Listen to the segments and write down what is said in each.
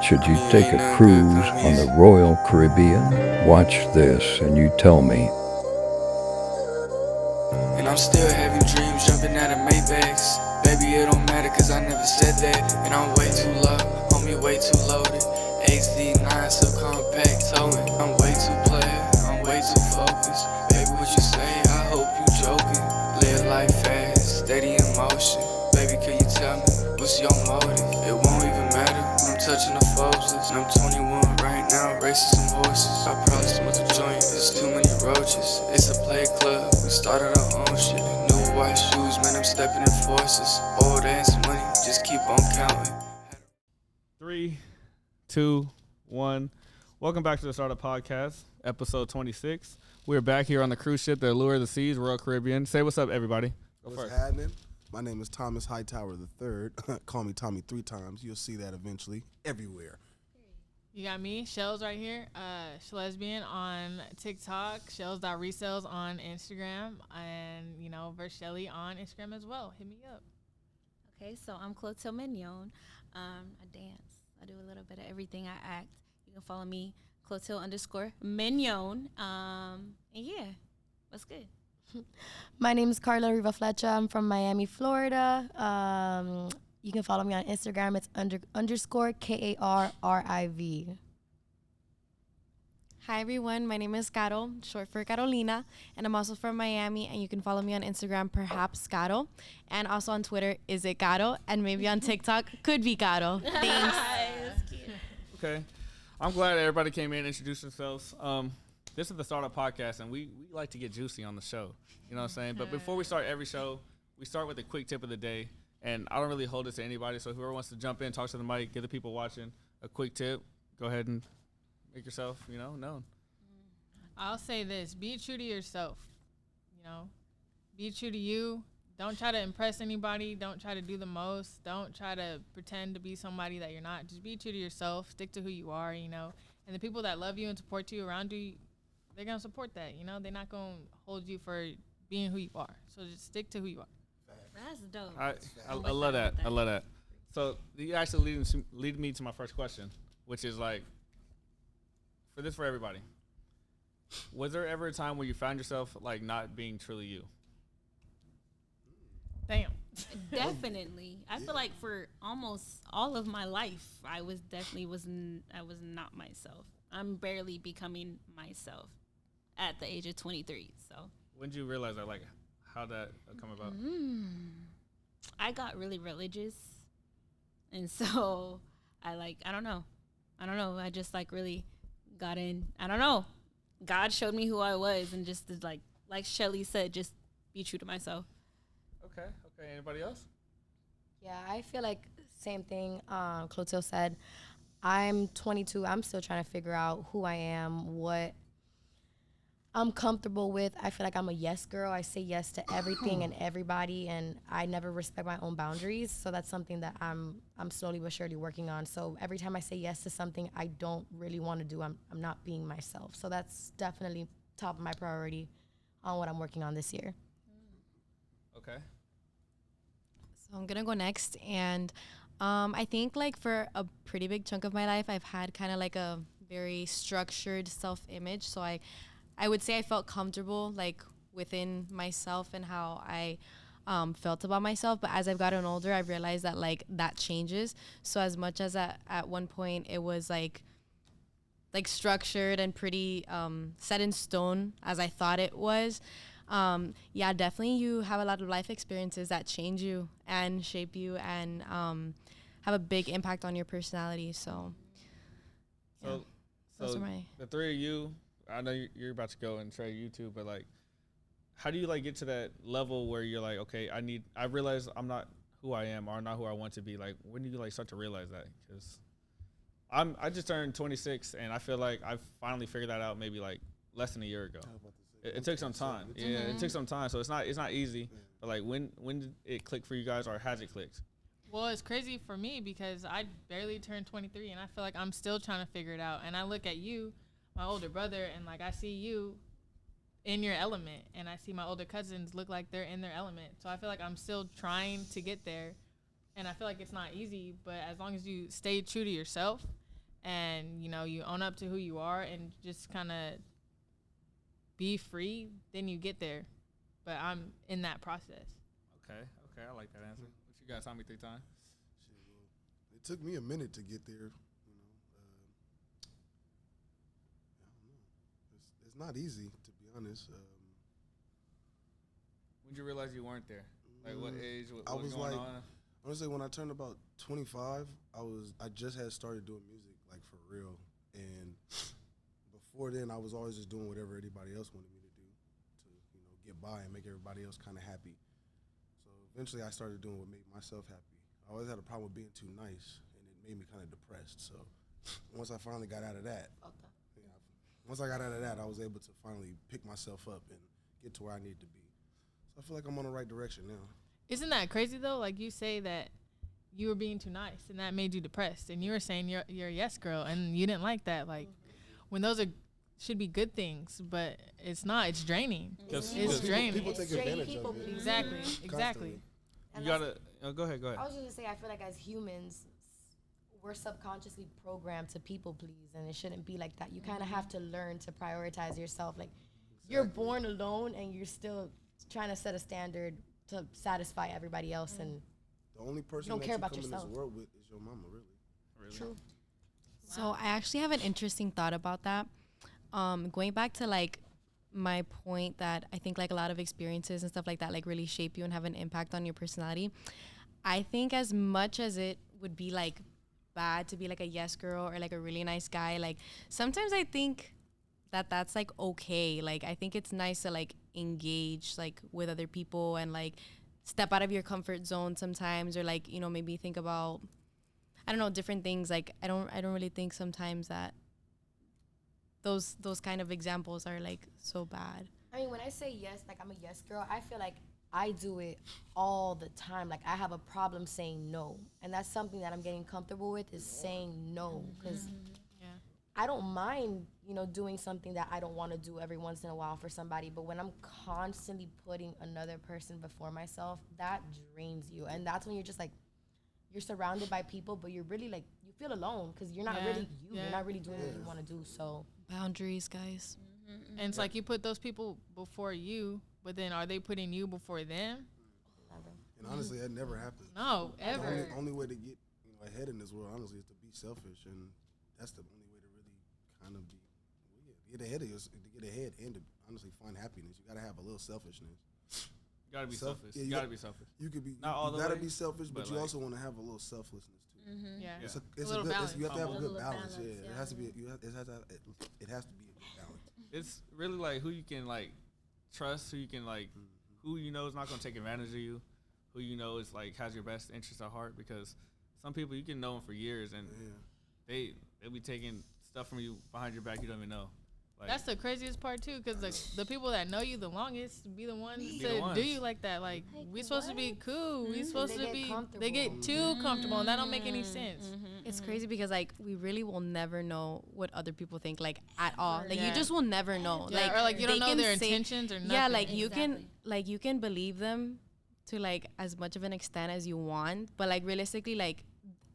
Should you take a cruise on the Royal Caribbean? Watch this and you tell me. And I'm still having dreams, jumping out of Maybachs. Baby, it don't matter cause I never said that. And I'm way too low, homie, way too loaded. HD9 so compact, towing. I'm way too player, I'm way too focused. Baby, what you say? I hope you joking. Live life fast, steady in motion. Baby, can you tell me what's your motive? It won't even matter when I'm touching the Forbes list. And I'm 21 right now, racing some horses. I probably smoked a joint, there's too many roaches. It's a play club, we started our own shit. New white shoes, man, I'm stepping in forces. Old ass money, just keep on counting. 3, 2, 1. Welcome back to the Startup Podcast, episode 26. We're back here on the cruise ship, the Allure of the Seas, Royal Caribbean. Say what's up, everybody. Go What's first. happening? My name is Thomas Hightower III. Call me Tommy 3 times. You'll see that eventually everywhere. You got me, Shells right here. Lesbian on TikTok, Shells.resales on Instagram, and Vershelly on Instagram as well. Hit me up. Okay, so I'm Clotilde Mignon. I dance. I do a little bit of everything. I act. You can follow me, Clotilde_Mignon. And yeah, what's good? My name is Carla Riva Fletcher. I'm from Miami, Florida. You can follow me on Instagram. It's _KARRIV. Hi everyone, my name is Caro, short for Carolina, and I'm also from Miami, and you can follow me on Instagram, perhaps Caro, and also on Twitter, is it Caro, and maybe on TikTok, could be Caro. Thanks. Okay. I'm glad everybody came in and introduced themselves. This is the Startup Podcast, and we like to get juicy on the show. You know what I'm saying? But before we start every show, we start with a quick tip of the day. And I don't really hold it to anybody, so whoever wants to jump in, talk to the mic, give the people watching a quick tip, go ahead and make yourself, known. I'll say this: be true to yourself. Be true to you. Don't try to impress anybody. Don't try to do the most. Don't try to pretend to be somebody that you're not. Just be true to yourself. Stick to who you are. And the people that love you and support you around you, they're gonna support that. They're not gonna hold you for being who you are. So just stick to who you are. That's dope. I love that. I love that. So you actually lead me to my first question, which is like, for everybody. Was there ever a time where you found yourself like not being truly you? Damn. Definitely. I feel like for almost all of my life, I was not myself. I'm barely becoming myself at the age of 23. So When did you realize that? Like, how'd that come about? I got really religious, and so I don't know. I just really got in. I don't know. God showed me who I was, and just like Shelly said, just be true to myself. Okay. Anybody else? Yeah, I feel like same thing Clotilde said. I'm 22. I'm still trying to figure out who I am, what I'm comfortable with. I feel like I'm a yes girl. I say yes to everything and everybody, and I never respect my own boundaries. So that's something that I'm slowly but surely working on. So every time I say yes to something I don't really want to do, I'm not being myself. So that's definitely top of my priority on what I'm working on this year. Okay. So I'm gonna go next, and I think for a pretty big chunk of my life, I've had kind of like a very structured self-image. So I would say I felt comfortable within myself and how I felt about myself. But as I've gotten older, I've realized that that changes. So as much as at one point it was like structured and pretty set in stone as I thought it was, yeah, definitely you have a lot of life experiences that change you and shape you and have a big impact on your personality. So those are my... The three of you, I know you're about to go and try you too, but how do you get to that level where you're like, okay, I realize I'm not who I am or not who I want to be? Like, when do you start to realize that? Because I just turned 26 and I feel like I've finally figured that out maybe less than a year ago. It took some time. Yeah, it took some time. So it's not easy. But when did it click for you guys, or has it clicked? Well, it's crazy for me because I barely turned 23, and I feel like I'm still trying to figure it out. And I look at you, my older brother, and I see you in your element, and I see my older cousins look like they're in their element. So I feel like I'm still trying to get there, and I feel like it's not easy. But as long as you stay true to yourself and you own up to who you are and just kind of be free, then you get there. But I'm in that process. Okay, I like that answer. What you got, Tommy, 3 times? Shit, well, it took me a minute to get there. I don't know. It's not easy, to be honest. When did you realize you weren't there? Like what age? What I was was going like, on? I would say when I turned about 25, I just had started doing music like for real, and before then I was always just doing whatever anybody else wanted me to do to get by and make everybody else kind of happy. So eventually I started doing what made myself happy. I always had a problem with being too nice, and it made me kind of depressed. So once I finally got out of that, I was able to finally pick myself up and get to where I need to be. So I feel like I'm on the right direction now. Isn't that crazy though? Like you say that you were being too nice and that made you depressed, and you were saying you're a yes girl and you didn't like that. Like when those should be good things, but it's not. It's draining. It's draining. People take advantage of it. Exactly. Constantly. You gotta go ahead. I was just gonna say, I feel like as humans, we're subconsciously programmed to people please, and it shouldn't be like that. You kind of have to learn to prioritize yourself. Like you're born alone, and you're still trying to set a standard to satisfy everybody else, and The only person don't that care you about come in yourself. this world with is your mama, really. true. So I actually have an interesting thought about that. Going back to like my point that I think like a lot of experiences and stuff like that like really shape you and have an impact on your personality. I think as much as it would be like bad to be like a yes girl or like a really nice guy, like sometimes I think that that's like okay. Like I think it's nice to like engage like with other people and like step out of your comfort zone sometimes, or like maybe think about, I don't know, different things. Like I don't really think sometimes that those kind of examples are like so bad. I mean, when I say yes, like I'm a yes girl, I feel like I do it all the time. Like I have a problem saying no, and that's something that I'm getting comfortable with, is saying no, because I don't mind, doing something that I don't want to do every once in a while for somebody. But when I'm constantly putting another person before myself, that drains you, and that's when you're just like, you're surrounded by people, but you're really like, you feel alone because you're not really you. You're not really doing what you want to do. So boundaries, guys. And it's like you put those people before you, but then are they putting you before them? never. And honestly, that never happens. No, The ever. only way to get ahead in this world, honestly, is to be selfish, and that's the only way to really kind of get ahead of yourself, to get ahead and to honestly find happiness. You gotta have a little selfishness. You gotta be selfish. Yeah, you gotta be selfish. You could be. Not all you the gotta way, be selfish, but but you like- also want to have a little selflessness too. Yeah. It's Yeah. a little good. balance. You have to have a A good little balance. balance, Yeah, yeah. it has to be. It has to be a good balance. It's really like who you can like trust, who you can like, who is not gonna take advantage of you, who is like has your best interest at heart. Because some people you can know them for years and Yeah. they'll be taking stuff from you behind your back you don't even know. Like, That's the craziest part too, because the people that know you the longest be the ones Be to the ones. do you like that. Like we supposed to be cool. We supposed They to get be. comfortable. They get too comfortable, and that don't make any sense. It's crazy because like we really will never know what other people think like at all. Like Yeah. you just will never know. Yeah, or like you don't they know can their say- intentions or nothing. Yeah, like you Exactly. you can believe them to like as much of an extent as you want, but like realistically like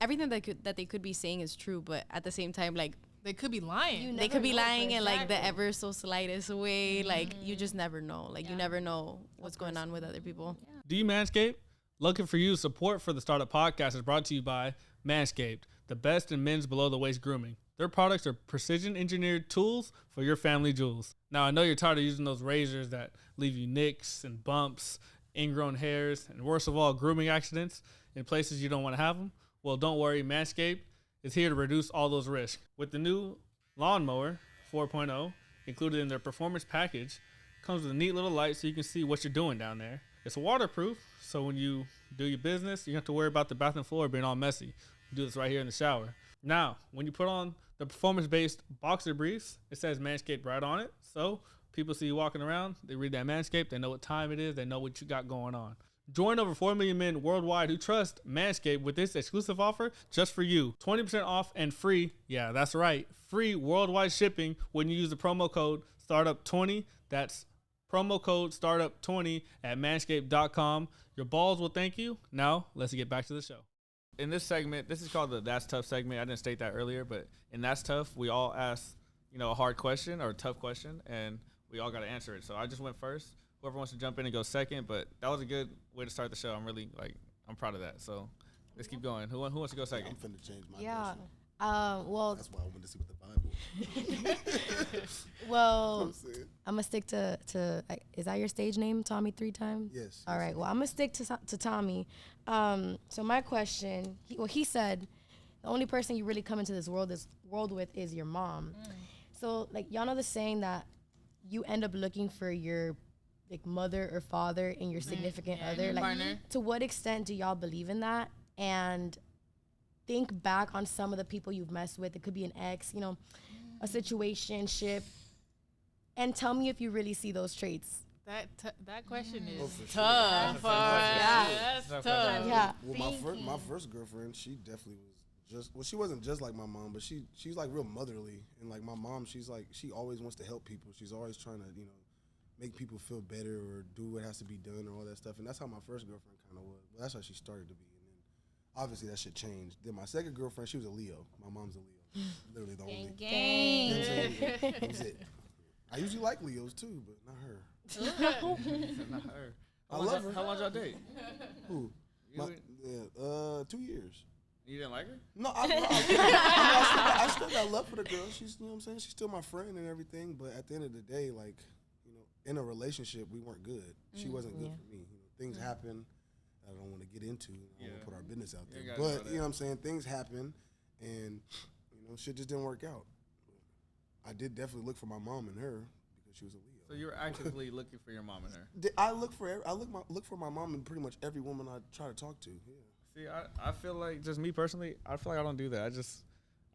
everything that they could be saying is true, but at the same time like They could be lying. You they never could be know for lying in like the exactly. ever so slightest way. Like you just never know. Like you never know what's going on with other people. do you Manscaped? Looking for you. Support for the Startup Podcast is brought to you by Manscaped, the best in men's below the waist grooming. Their products are precision engineered tools for your family jewels. Now I know you're tired of using those razors that leave you nicks and bumps, ingrown hairs, and worst of all, grooming accidents in places you don't want to have them. Well, don't worry, Manscaped is here to reduce all those risks. With the new Lawnmower 4.0 included in their performance package, comes with a neat little light so you can see what you're doing down there. It's waterproof, so when you do your business, you don't have to worry about the bathroom floor being all messy. You do this right here in the shower. Now, when you put on the performance-based boxer briefs, it says Manscaped right on it. So people see you walking around, they read that Manscaped, they know what time it is, they know what you got going on. Join over 4 million men worldwide who trust Manscaped with this exclusive offer just for you. 20% off and free. Yeah, that's right. Free worldwide shipping when you use the promo code STARTUP20. That's promo code STARTUP20 at manscaped.com. Your balls will thank you. Now, let's get back to the show. in this segment, this is called the That's Tough segment. I didn't state that earlier, but in That's Tough, we all ask, a hard question or a tough question, and we all got to answer it. So I just went first. Whoever wants to jump in and go second, but that was a good way to start the show. I'm really, I'm proud of that. So let's keep going. Who wants to go second? I'm finna change my Yeah. question. Well, That's why I wanted to see what the Bible. well, I'm saying. I'm gonna stick to. Is that your stage name, Tommy? 3 times. Yes. All right. Well, I'm gonna stick to Tommy. So my question. He said, the only person you really come into this world with is your mom. So y'all know the saying that you end up looking for your mother or father in your significant other. your partner. To what extent do y'all believe in that? And think back on some of the people you've messed with. It could be an ex, a situationship, and tell me if you really see those traits. That question is for sure. tough. Yeah. That's Tough tough. question. Yeah. Well, my first girlfriend, she definitely was she wasn't just like my mom, but she's like real motherly. And like my mom, she always wants to help people. She's always trying to, make people feel better or do what has to be done or all that stuff. And that's how my first girlfriend kind of was. Well, that's how she started to be. And then obviously that shit changed. Then my second girlfriend, she was a Leo. My mom's a Leo. Literally the only. Gang. You know what I'm saying? That was it. I usually like Leos too, but not her. Not her. I love her. How long y'all date? Who? You, 2 years. you didn't like her? No, I still got love for the girl. She's, you know what I'm saying? She's still my friend and everything. But at the end of the day, in a relationship, we weren't good. She wasn't good for me. Things happen. I don't want to get into. I don't want to put our business out there. You gotta know But that. you know what I'm saying? Things happen, and shit just didn't work out. I did definitely look for my mom and her because she was a Leo. So you were actively looking for your mom and her. I look for my mom and pretty much every woman I try to talk to. Yeah. See, I feel like, just me personally, I feel like I don't do that.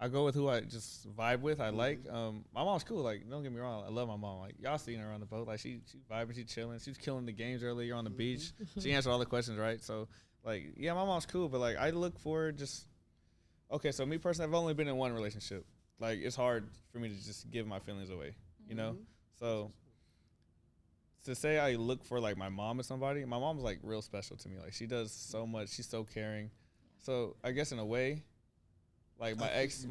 I go with who I just vibe with. I like. My mom's cool. Don't get me wrong. I love my mom. Y'all seen her on the boat. She vibing. She chilling. She was killing the games earlier on the beach. She answered all the questions right. So yeah, my mom's cool. But I look for okay. So me personally, I've only been in one relationship. It's hard for me to just give my feelings away. So to say I look for my mom or somebody, my mom's real special to me. She does so much. She's so caring. So I guess in a way, my ex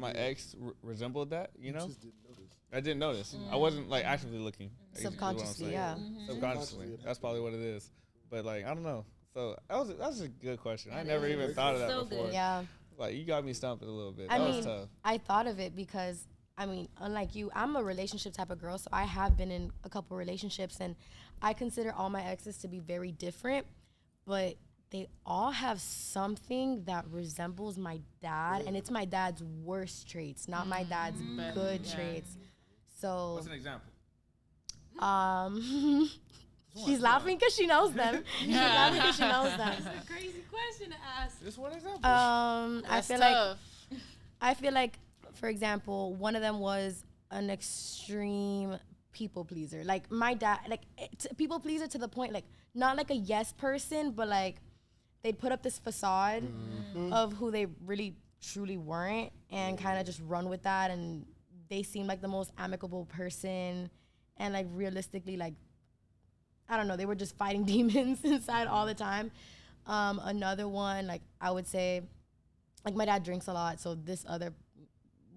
resembled that. You just didn't notice. I didn't notice. I wasn't actively looking. is what I'm Subconsciously, saying. yeah. Subconsciously. That's probably what it is. But I don't know. So that was a good question. I never even thought of that So before. good. Yeah. You got me stumped a little bit. I That mean, was tough. I thought of it because, unlike you, I'm a relationship type of girl, so I have been in a couple relationships, and I consider all my exes to be very different, but they all have something that resembles my dad, and it's my dad's worst traits, not my dad's good traits. So, What's an example? she's laughing because she knows them. She's laughing because she knows them. a crazy question to ask. Just one example. That's tough. I feel like, for example, one of them was an extreme people pleaser. My dad, people pleaser to the point, not a yes person, but they'd put up this facade of who they really truly weren't and kind of just run with that. And they seemed like the most amicable person. And realistically, I don't know, they were just fighting demons inside all the time. Another one, I would say, my dad drinks a lot, so this other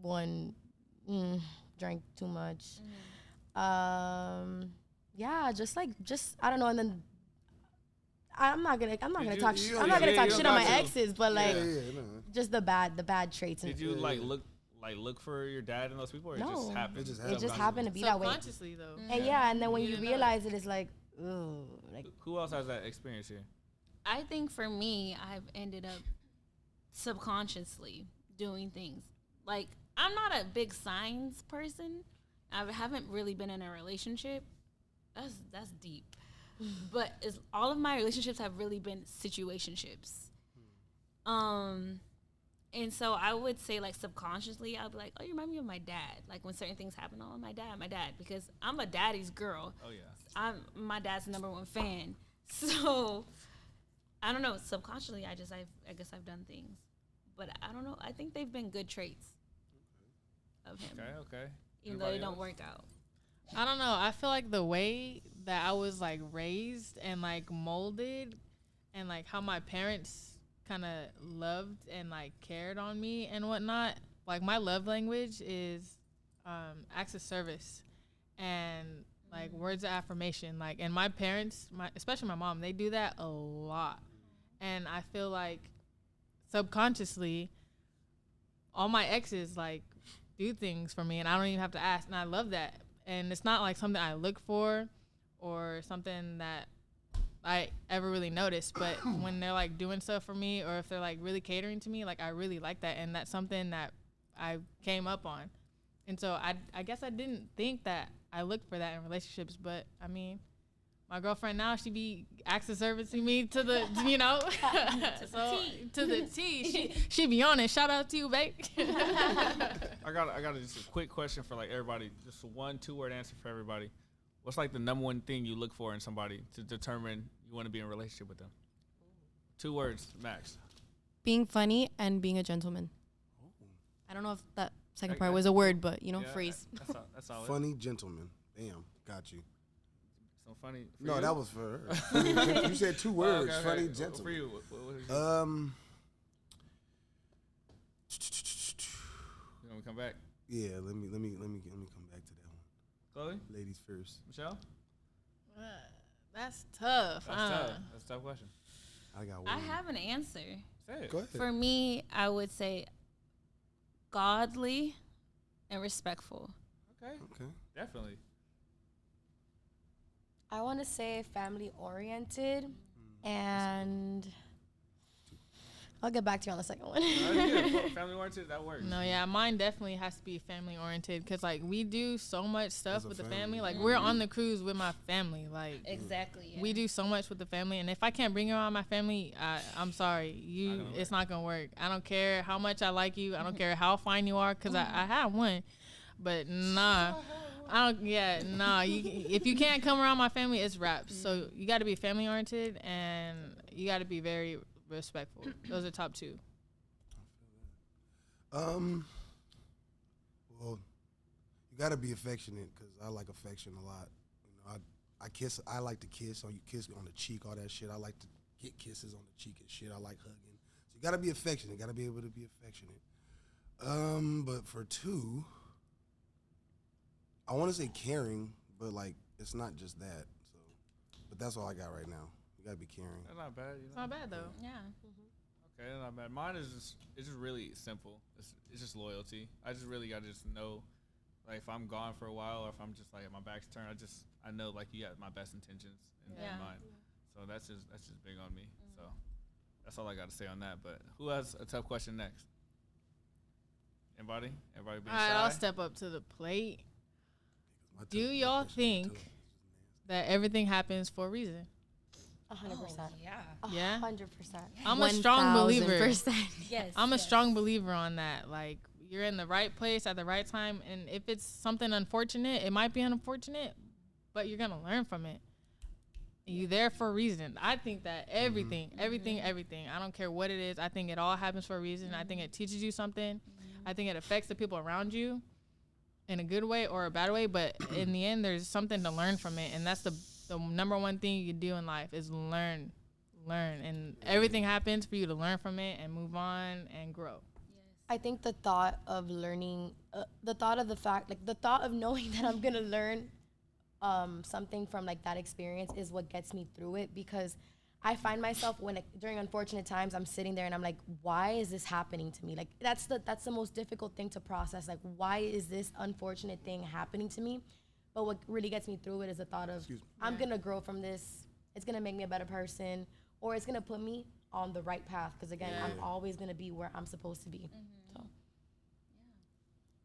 one drank too much. Yeah, just I don't know. And then I'm not gonna talk shit on my exes, but just the bad traits. Did you look for your dad and those people, or No. it just happened? It just happened to be that way. Subconsciously, though. And and then when You you didn't know. realize it, it's ooh, Who else has that experience here? I think for me, I've ended up subconsciously doing things. I'm not a big signs person. I haven't really been in a relationship. That's deep. But all of my relationships have really been situationships. And so I would say subconsciously, I'll be oh, you remind me of my dad. When certain things happen, oh, my dad, because I'm a daddy's girl. Oh yeah. I'm my dad's #1 fan. So I don't know. Subconsciously, I guess I've done things, but I don't know. I think they've been good traits of him, Okay. even though Anybody they don't else? work out. I don't know. I feel like the way that I was raised and molded, and how my parents kind of loved and like cared on me and whatnot. Like my love language is acts of service and like words of affirmation. Like, and my parents, especially my mom, they do that a lot. And I feel like subconsciously, all my exes like do things for me, and I don't even have to ask. And I love that. And it's not like something I look for or something that I ever really notice, but when they're like doing stuff for me, or if they're like really catering to me, like I really like that, and that's something that I came up on. And so I guess I didn't think that I looked for that in relationships, but I mean, my girlfriend now, she be acts of servicing me to the, you know, to the T. She be on it. Shout out to you, babe. I got just a quick question for like everybody. Just a 1-2 word answer for everybody. What's like the number one thing you look for in somebody to determine you want to be in a relationship with them? 2 words, max. Being funny and being a gentleman. I don't know if that second part was a word, but you know, phrase. That's all. Funny gentleman. Damn, got you. So funny. No, you? that was for her. You said 2 words. Okay. Funny For gentleman. you, what is it? You want me to come back? Yeah, let me come back to that one. Chloe? Ladies first. Michelle? That's tough. That's tough. That's a tough question. I got one. I have an answer. Say it. Go ahead. For me, I would say godly and respectful. Okay. Definitely. I want to say family oriented, and I'll get back to you on the second one. Family oriented, that works. No, yeah, mine definitely has to be family oriented, because like we do so much stuff As a with the family. family. Like we're on the cruise with my family. Like Exactly. we do so much with the family, and if I can't bring you around my family, I'm sorry, it's not gonna work. I don't care how much I like you. I don't care how fine you are, because I have one, but nah. If you can't come around my family, it's wraps. So you got to be family oriented, and you got to be very respectful. Those are top 2. Well, you gotta be affectionate, because I like affection a lot. You know, I kiss. I like to kiss. Or you kiss on the cheek, all that shit. I like to get kisses on the cheek and shit. I like hugging. So you gotta be affectionate. Gotta be able to be affectionate. But for 2, I want to say caring, but like it's not just that. So, but that's all I got right now. You gotta be caring. That's not bad. It's not bad though. Yeah. Okay, that's not bad. Mine is it's just really simple. It's just loyalty. I just really gotta just know, like if I'm gone for a while, or if I'm just like my back's turned, I know like you got my best intentions in mind. So that's just big on me. So that's all I got to say on that. But who has a tough question next? Anybody being All right, shy? I'll step up to the plate. My Do tough y'all question is think tough. that everything happens for a reason? 100%. Yeah. Yeah? 100%. I'm a strong believer. 1000%. Yes. I'm a strong believer on that. Like, you're in the right place at the right time, and if it's something unfortunate, it might be unfortunate, but you're gonna learn from it. You there for a reason. I think that everything. I don't care what it is. I think it all happens for a reason. I think it teaches you something. I think it affects the people around you in a good way or a bad way. But in the end, there's something to learn from it, and that's the number one thing you can do in life is learn, and everything happens for you to learn from it and move on and grow. I think the thought of learning, the thought of knowing that I'm gonna learn something from like that experience is what gets me through it, because I find myself during unfortunate times, I'm sitting there and I'm like, why is this happening to me? Like that's the most difficult thing to process. Like, why is this unfortunate thing happening to me? But what really gets me through it is the thought of I'm gonna grow from this. It's gonna make me a better person, or it's gonna put me on the right path. Because again, I'm always gonna be where I'm supposed to be.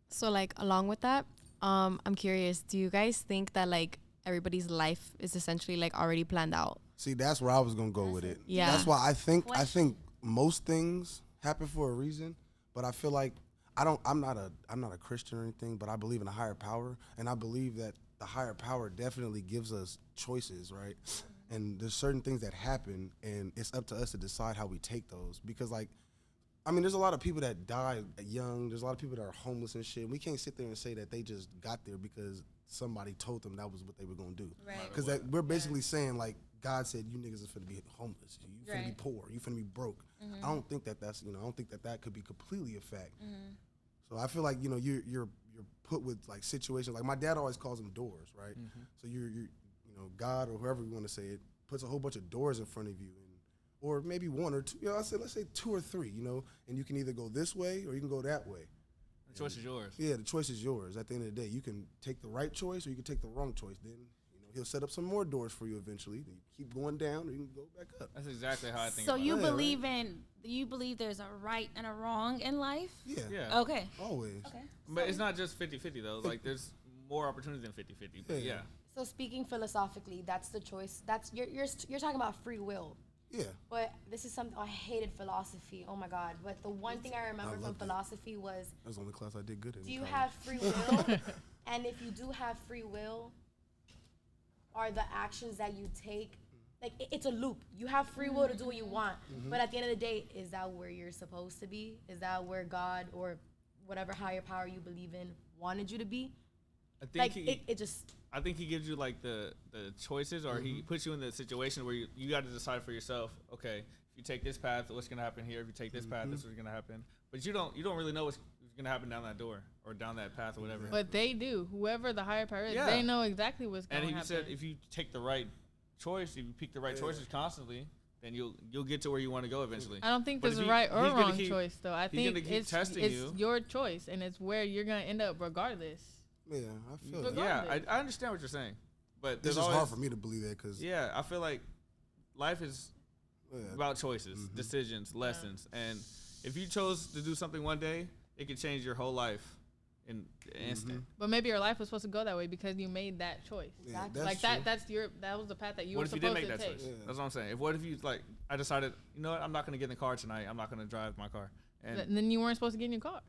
So like along with that, I'm curious, do you guys think that like everybody's life is essentially like already planned out? See, that's where I was gonna go with it. Yeah. That's why I think most things happen for a reason, but I feel like I'm not a Christian or anything, but I believe in a higher power, and I believe that the higher power definitely gives us choices, right? And there's certain things that happen, and it's up to us to decide how we take those. Because like, I mean, there's a lot of people that die young. There's a lot of people that are homeless and shit. We can't sit there and say that they just got there because somebody told them that was what they were gonna do. Right. Because we're basically saying like God said you niggas is finna be homeless, you finna be Right. poor, you finna be broke. I don't think that's I don't think that could be completely a fact. So I feel like you're put with like situations like my dad always calls them doors, right? So you're God or whoever you want to say it puts a whole bunch of doors in front of you, or maybe one or two. Let's say two or three. And you can either go this way or you can go that way. The choice is yours. Yeah, the choice is yours. At the end of the day, you can take the right choice or you can take the wrong choice. Then he'll set up some more doors for you eventually. Then you keep going down or you can go back up. That's exactly how I think. So about you it. believe there's a right and a wrong in life? Yeah. Yeah. Okay. Always. Okay. But it's not just 50-50 though. Like there's more opportunities than 50-50. But Yeah. yeah. So speaking philosophically, that's the choice. That's you're talking about free will. Yeah. But this is something I hated philosophy. Oh my God! But the one thing I remember from loved it. philosophy was, That was the only class I did good in. do you college. have free will? And if you do have free will, are the actions that you take like it's a loop? You have free will to do what you want, but at the end of the day, is that where you're supposed to be? Is that where God or whatever higher power you believe in wanted you to be? I think Like he, it just. I think he gives you like the choices, or he puts you in the situation where you got to decide for yourself. Okay, if you take this path, what's gonna happen here? If you take this path, this is what's gonna happen. But you don't really know what's gonna happen down that door or down that path or whatever. But they do. Whoever the higher power is, Yeah. they know exactly what's going And to he happen. said if you take the right choice, if you pick the right choices constantly, then you'll get to where you want to go eventually. I don't think But there's if a he- right or he's gonna wrong keep- choice, though. I he's gonna think keep it's testing it's you. your choice, and it's where you're going to end up regardless. Yeah, I feel that. Yeah, regardless. I understand what you're saying, but It's there's just always, hard for me to believe that because Yeah, I feel like life is about choices, Mm-hmm. decisions, lessons, and if you chose to do something one day, it could change your whole life in an instant. But maybe your life was supposed to go that way because you made that choice. Exactly. Like that was the path that you What were if you didn't supposed make to that take. choice? That's what I'm saying. What if you I decided, you know what, I'm not gonna get in the car tonight. I'm not gonna drive my car. And And then you weren't supposed to get in your car.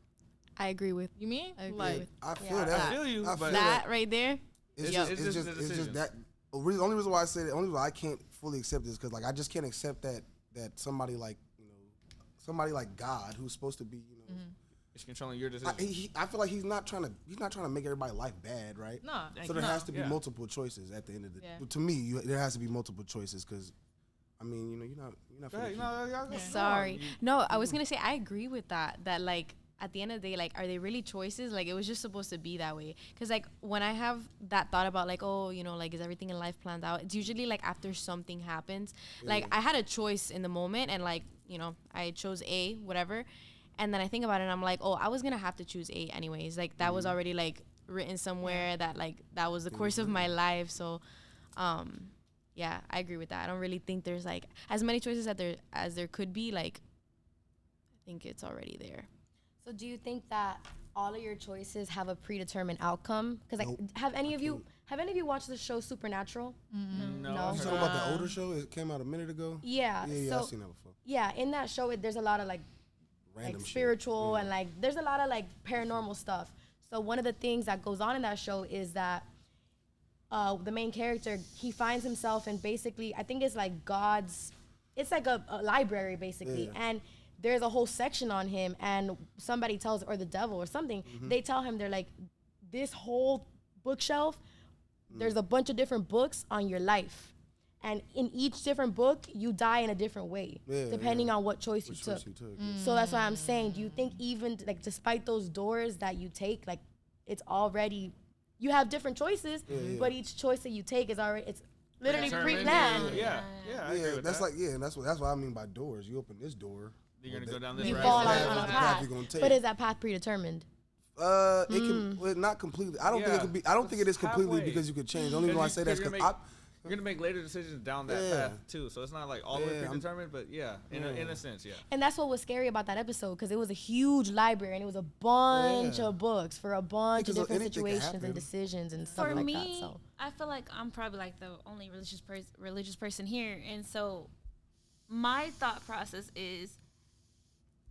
I agree with You mean? I agree Like, with I feel Yeah. that. I feel you, I but that right there. It's Yep. just, It's it's just just, the it's just decisions. that. The only reason why I say that, only reason I can't fully accept this because I just can't accept that somebody like somebody like God who's supposed to be it's controlling your decision. I feel like he's not trying to make everybody's life bad, right? nah. So there has to be Yeah. multiple choices at the end of the. Yeah. To me, there has to be multiple choices because, I mean, you're not. Go ahead, finna no, keep- go Sorry. on. No, I was gonna say I agree with that. That like at the end of the day, like, are they really choices? Like, it was just supposed to be that way. Cause like when I have that thought about like, oh, like, is everything in life planned out? It's usually like after something happens. Like I had a choice in the moment, and like I chose A, whatever. And then I think about it, and I'm like, oh, I was gonna have to choose A anyways. Like that was already like written somewhere that like that was the course of my life. So, yeah, I agree with that. I don't really think there's like as many choices as there could be. Like, I think it's already there. So do you think that all of your choices have a predetermined outcome? Because like, Nope. have any of you watched the show Supernatural? No, No. I've You heard talking of about it. the older show? It came out a minute ago. Yeah. Yeah, so I've seen that before. yeah, in that show, there's a lot of like Random shit. spiritual and like there's a lot of like paranormal stuff. So one of the things that goes on in that show is that the main character, he finds himself in basically, I think it's like God's, it's like a library basically, Yeah. and there's a whole section on him, and somebody tells, or the devil or something, they tell him, they're like, this whole bookshelf, there's a bunch of different books on your life. And in each different book, you die in a different way, Yeah, depending yeah. on what choice Which you choice took. you took? So that's why I'm saying, do you think even like despite those doors that you take, like it's already, you have different choices, but each choice that you take is already, it's literally Determined. pre-planned. Yeah, I agree Yeah, with that's that. like and that's what I mean by doors. You open this door, You're gonna well, go down that- this You road. fall That's on the a path path, you're gonna take. but is that path predetermined? It can not completely. I don't think Yeah. it could be. I don't think it is completely Halfway. because you could change. The only reason why I say that is you're because gonna you're gonna make later decisions down that Yeah. path too. So it's not like all the way Yeah, I'm- predetermined, but yeah, in a sense, yeah. And that's what was scary about that episode, because it was a huge library and it was a bunch Yeah. of books for a bunch of Because different anything can situations happen. and decisions and stuff For like me, that. So I feel like I'm probably like the only religious person here, and so my thought process is,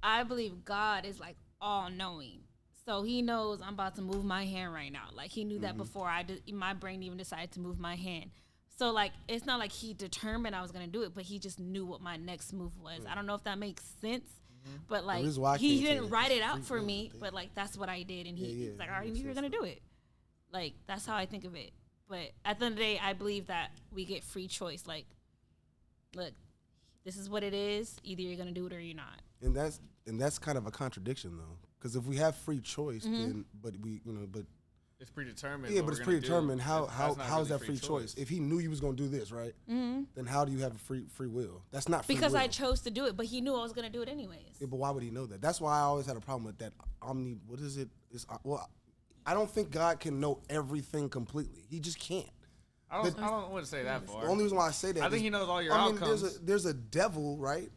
I believe God is like all knowing, so He knows I'm about to move my hand right now. Like He knew that before my brain even decided to move my hand. So like it's not like He determined I was gonna do it, but He just knew what my next move was. I don't know if that makes sense. But like reason why I He can't didn't tell write it out free for will, me, they- but like that's what I did, and Yeah, He's like, I already makes knew you were sense gonna do it. Like that's how I think of it. But at the end of the day, I believe that we get free choice. Like look, this is what it is. Either you're gonna do it or you're not. And that's kind of a contradiction though, because if we have free choice, then but It's predetermined. yeah, what but it's we're gonna predetermined. do. How That's not how is really that free choice? If he knew you was gonna do this, right? Then how do you have a free will? That's not free Because will. I chose to do it, but he knew I was gonna do it anyways. Yeah, but why would he know that? That's why I always had a problem with that what is it? I don't think God can know everything completely. He just can't. I don't want to say that far. The only reason why I say that I think is, he knows all your I mean, outcomes. there's a devil, right?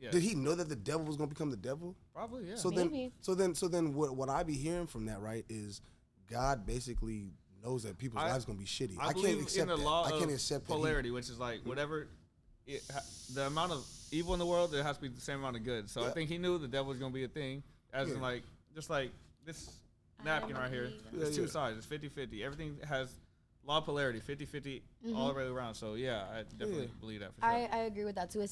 Yeah. Did he know that the devil was gonna become the devil? Probably, yeah. So Maybe. then what I be hearing from that, right, is God basically knows that people's lives gonna be shitty. I believe can't accept in the that. law I can't of accept polarity, which is like whatever the amount of evil in the world, there has to be the same amount of good. So I think he knew the devil was gonna be a thing, as in like just like this napkin right here. It's two sides. It's 50-50. Everything has law of polarity, 50-50 all the way around. So yeah, I definitely believe that for sure. I agree with that too.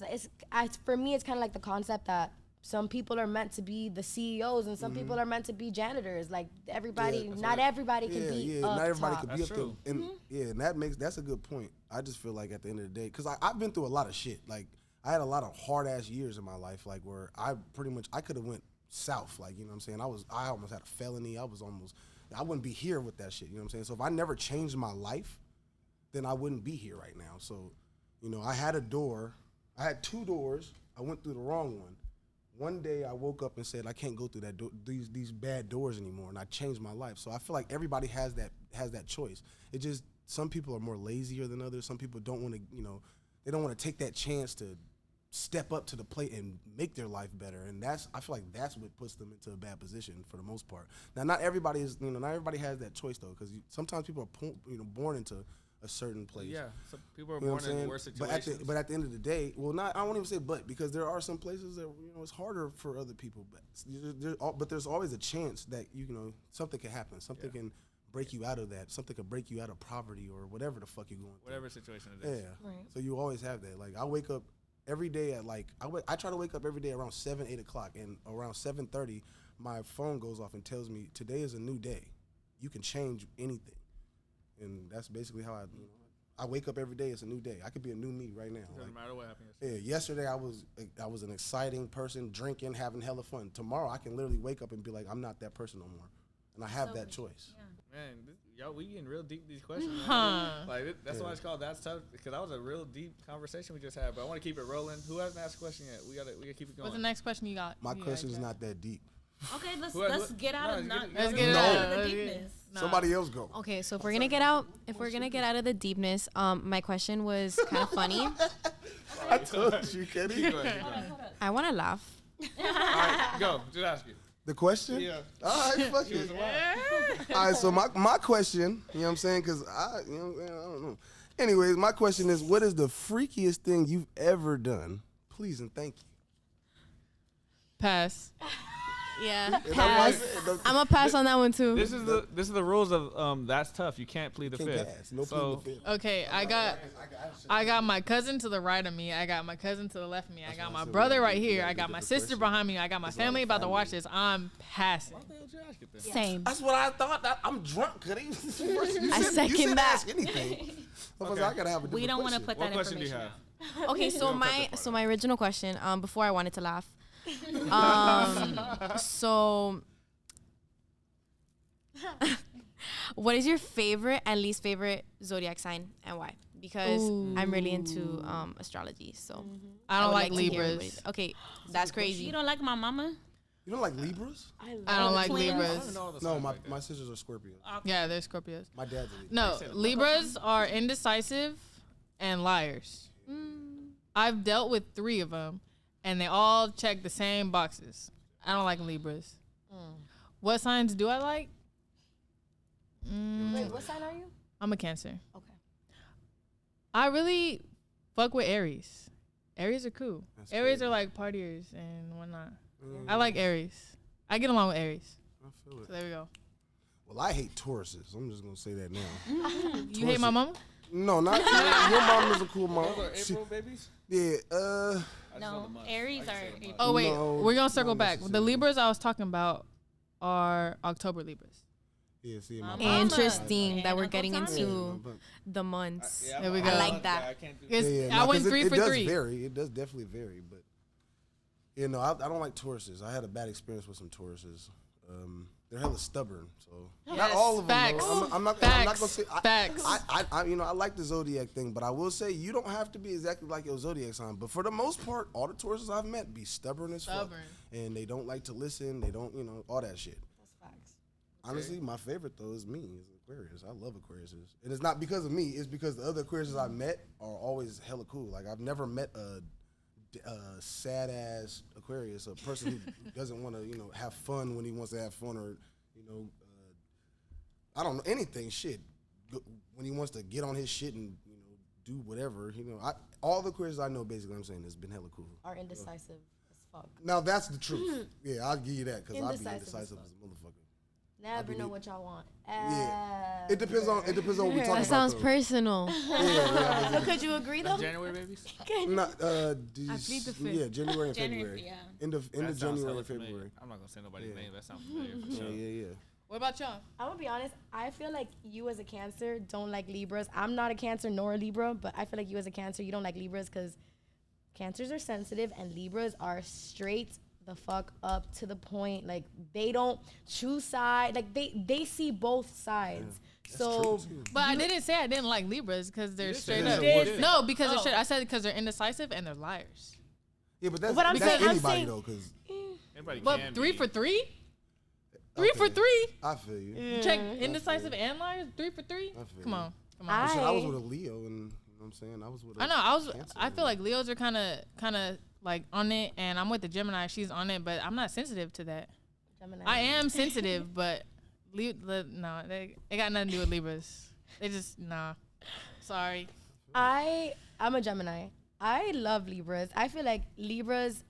For me, it's kind of like the concept that some people are meant to be the CEOs and some people are meant to be janitors. Like everybody, not everybody can be up not everybody top. can be That's up there. true. And and that's a good point. I just feel like at the end of the day, because I've been through a lot of shit. Like I had a lot of hard ass years in my life, like where I could have went south. Like, you know what I'm saying? I almost had a felony. I wouldn't be here with that shit. You know what I'm saying? So if I never changed my life, then I wouldn't be here right now. So, I had I had two doors. I went through the wrong one. One day I woke up and said, I can't go through these bad doors anymore, and I changed my life. So I feel like everybody has that choice. It just, some people are more lazier than others. Some people don't want to, they don't want to take that chance to step up to the plate and make their life better. And I feel like that's what puts them into a bad position for the most part. Now, not everybody has that choice though, because sometimes people are born into a certain place. Yeah, some people are You know what born I'm in saying? worse situations. But at the end of the day, I won't even say because there are some places that it's harder for other people. But there's always a chance that something can happen. Something can break you out of that. Something can break you out of poverty or whatever the fuck you're going through. Whatever situation it is. Yeah. Right. So you always have that. Like I wake up every day at I try to wake up every day around 7-8 o'clock, and around 7:30 my phone goes off and tells me today is a new day. You can change anything. And that's basically how I wake up every day. It's a new day. I could be a new me right now. Doesn't matter what happens. Yeah, yesterday I was an exciting person, drinking, having hella fun. Tomorrow I can literally wake up and be like, I'm not that person no more, and I have that choice. Man, we getting real deep with these questions. That's why it's called That's Tough, because that was a real deep conversation we just had. But I want to keep it rolling. Who hasn't asked a question yet? We gotta keep it going. What's the next question you got? My question is not that deep. Okay, let's get out of let's get out of the deepness. Somebody else go. Okay, so if we're gonna get out of the deepness, my question was kind of funny. I told you, Kenny. Go ahead. I want to laugh. All right, go. Just ask it. The question? Yeah. All right, fuck it. All right, so my question, you know what I'm saying? Because I don't know. Anyways, my question is, what is the freakiest thing you've ever done? Please and thank you. Pass. Yeah, pass. I'm gonna pass on that one too. This is the rules of That's Tough. You can't plead the fifth. Pass. No So pleading the fifth. Okay, I got my cousin to the right of me. I got my cousin to the left of me. I got my brother right here. I got my sister behind me. I got my family about to watch this. I'm passing. Same. That's what I thought. I'm drunk. I second you said that. ask anything. Okay. I gotta have a different We don't want to question. put that What question do you information have? out. Okay, so my original question, before I wanted to laugh, so what is your favorite and least favorite zodiac sign and why? Because I'm really into astrology, so I don't would like to hear Libras. everybody's- Okay, that's crazy. You don't like my mama? You don't like Libras? I don't like Twins. Libras. No, my sisters are Scorpios. Yeah, they're Scorpios. My dad's a Libra. No, Libras are indecisive and liars. I've dealt with 3 of them, and they all check the same boxes. I don't like Libras. What signs do I like? Wait, what sign are you? I'm a Cancer. Okay. I really fuck with Aries. Aries are cool. That's Aries crazy. are like partiers and whatnot. I like Aries. I get along with Aries. I feel it. So there we go. Well, I hate Tauruses. I'm just gonna say that now. You hate my mama? No, not your mom is a cool mom. April babies? Yeah. No, Aries are April. Oh wait, No, we're gonna circle not back. The necessarily. Libras I was talking about are October Libras. Yeah, see, my Mama. Interesting And that we're Uncle getting Tommy. into the months. Yeah, There we I'm- go. I'm I like like that. I can't do It's- that. I went 3 for it does 3. vary. It does definitely vary, but you know, I don't like Tauruses. I had a bad experience with some Tauruses. They're hella stubborn, so not Yes, all of them. facts. Though. I'm not Facts. gonna say. Facts. I you know, I like the Zodiac thing, but I will say you don't have to be exactly like your Zodiac sign. But for the most part, all the Tauruses I've met be stubborn as fuck, and they don't like to listen. They don't, you know, all that shit. That's facts. Honestly, my favorite though is me, is Aquarius. I love Aquariuses, and it's not because of me. It's because the other Aquariuses I met are always hella cool. Like I've never met a sad ass Aquarius, a person who doesn't want to, you know, have fun when he wants to have fun, or you know, I don't know anything. Shit, when he wants to get on his shit and, you know, do whatever. You know, all the Aquarius I know, basically, I'm saying, has been hella cool. Are indecisive as fuck. Now that's the truth. Yeah, I'll give you that, because I'd be Indecisive as indecisive fuck. as a motherfucker. Never know what y'all want. Yeah. It depends on what we talking That about. sounds though. personal. Yeah, But could you agree though? January babies. Not, plead the fifth. yeah, January and January, February. yeah. End of That sounds January hella and familiar. February. I'm not gonna say nobody's Yeah. name. That sounds familiar for Yeah, sure. yeah. What about y'all? I'm gonna be honest. I feel like you as a Cancer don't like Libras. I'm not a Cancer nor a Libra, but I feel like you as a Cancer, you don't like Libras because Cancers are sensitive and Libras are straight the fuck up to the point. Like they don't choose side. Like they see both sides. So But I didn't say I didn't like Libras because they're straight that. up. You did. No, because they're straight. I said because they're indecisive and they're liars. Yeah, but that's, But I'm that's saying- I'm anybody saying- though, because Everybody But can 3 be. for 3? 3 for Okay. 3? I feel you. Check indecisive and liars. 3 for 3? I feel Come you. on. Come on. Shit, I was with a Leo, and you know what I'm saying? I was with a I know. Cancer, I feel like Leos are kind of like on it, and I'm with the Gemini. She's on it, but I'm not sensitive to that. Gemini. I am sensitive, but it got nothing to do with Libras. They just nah. Sorry. I'm a Gemini. I love Libras. I feel like Libras,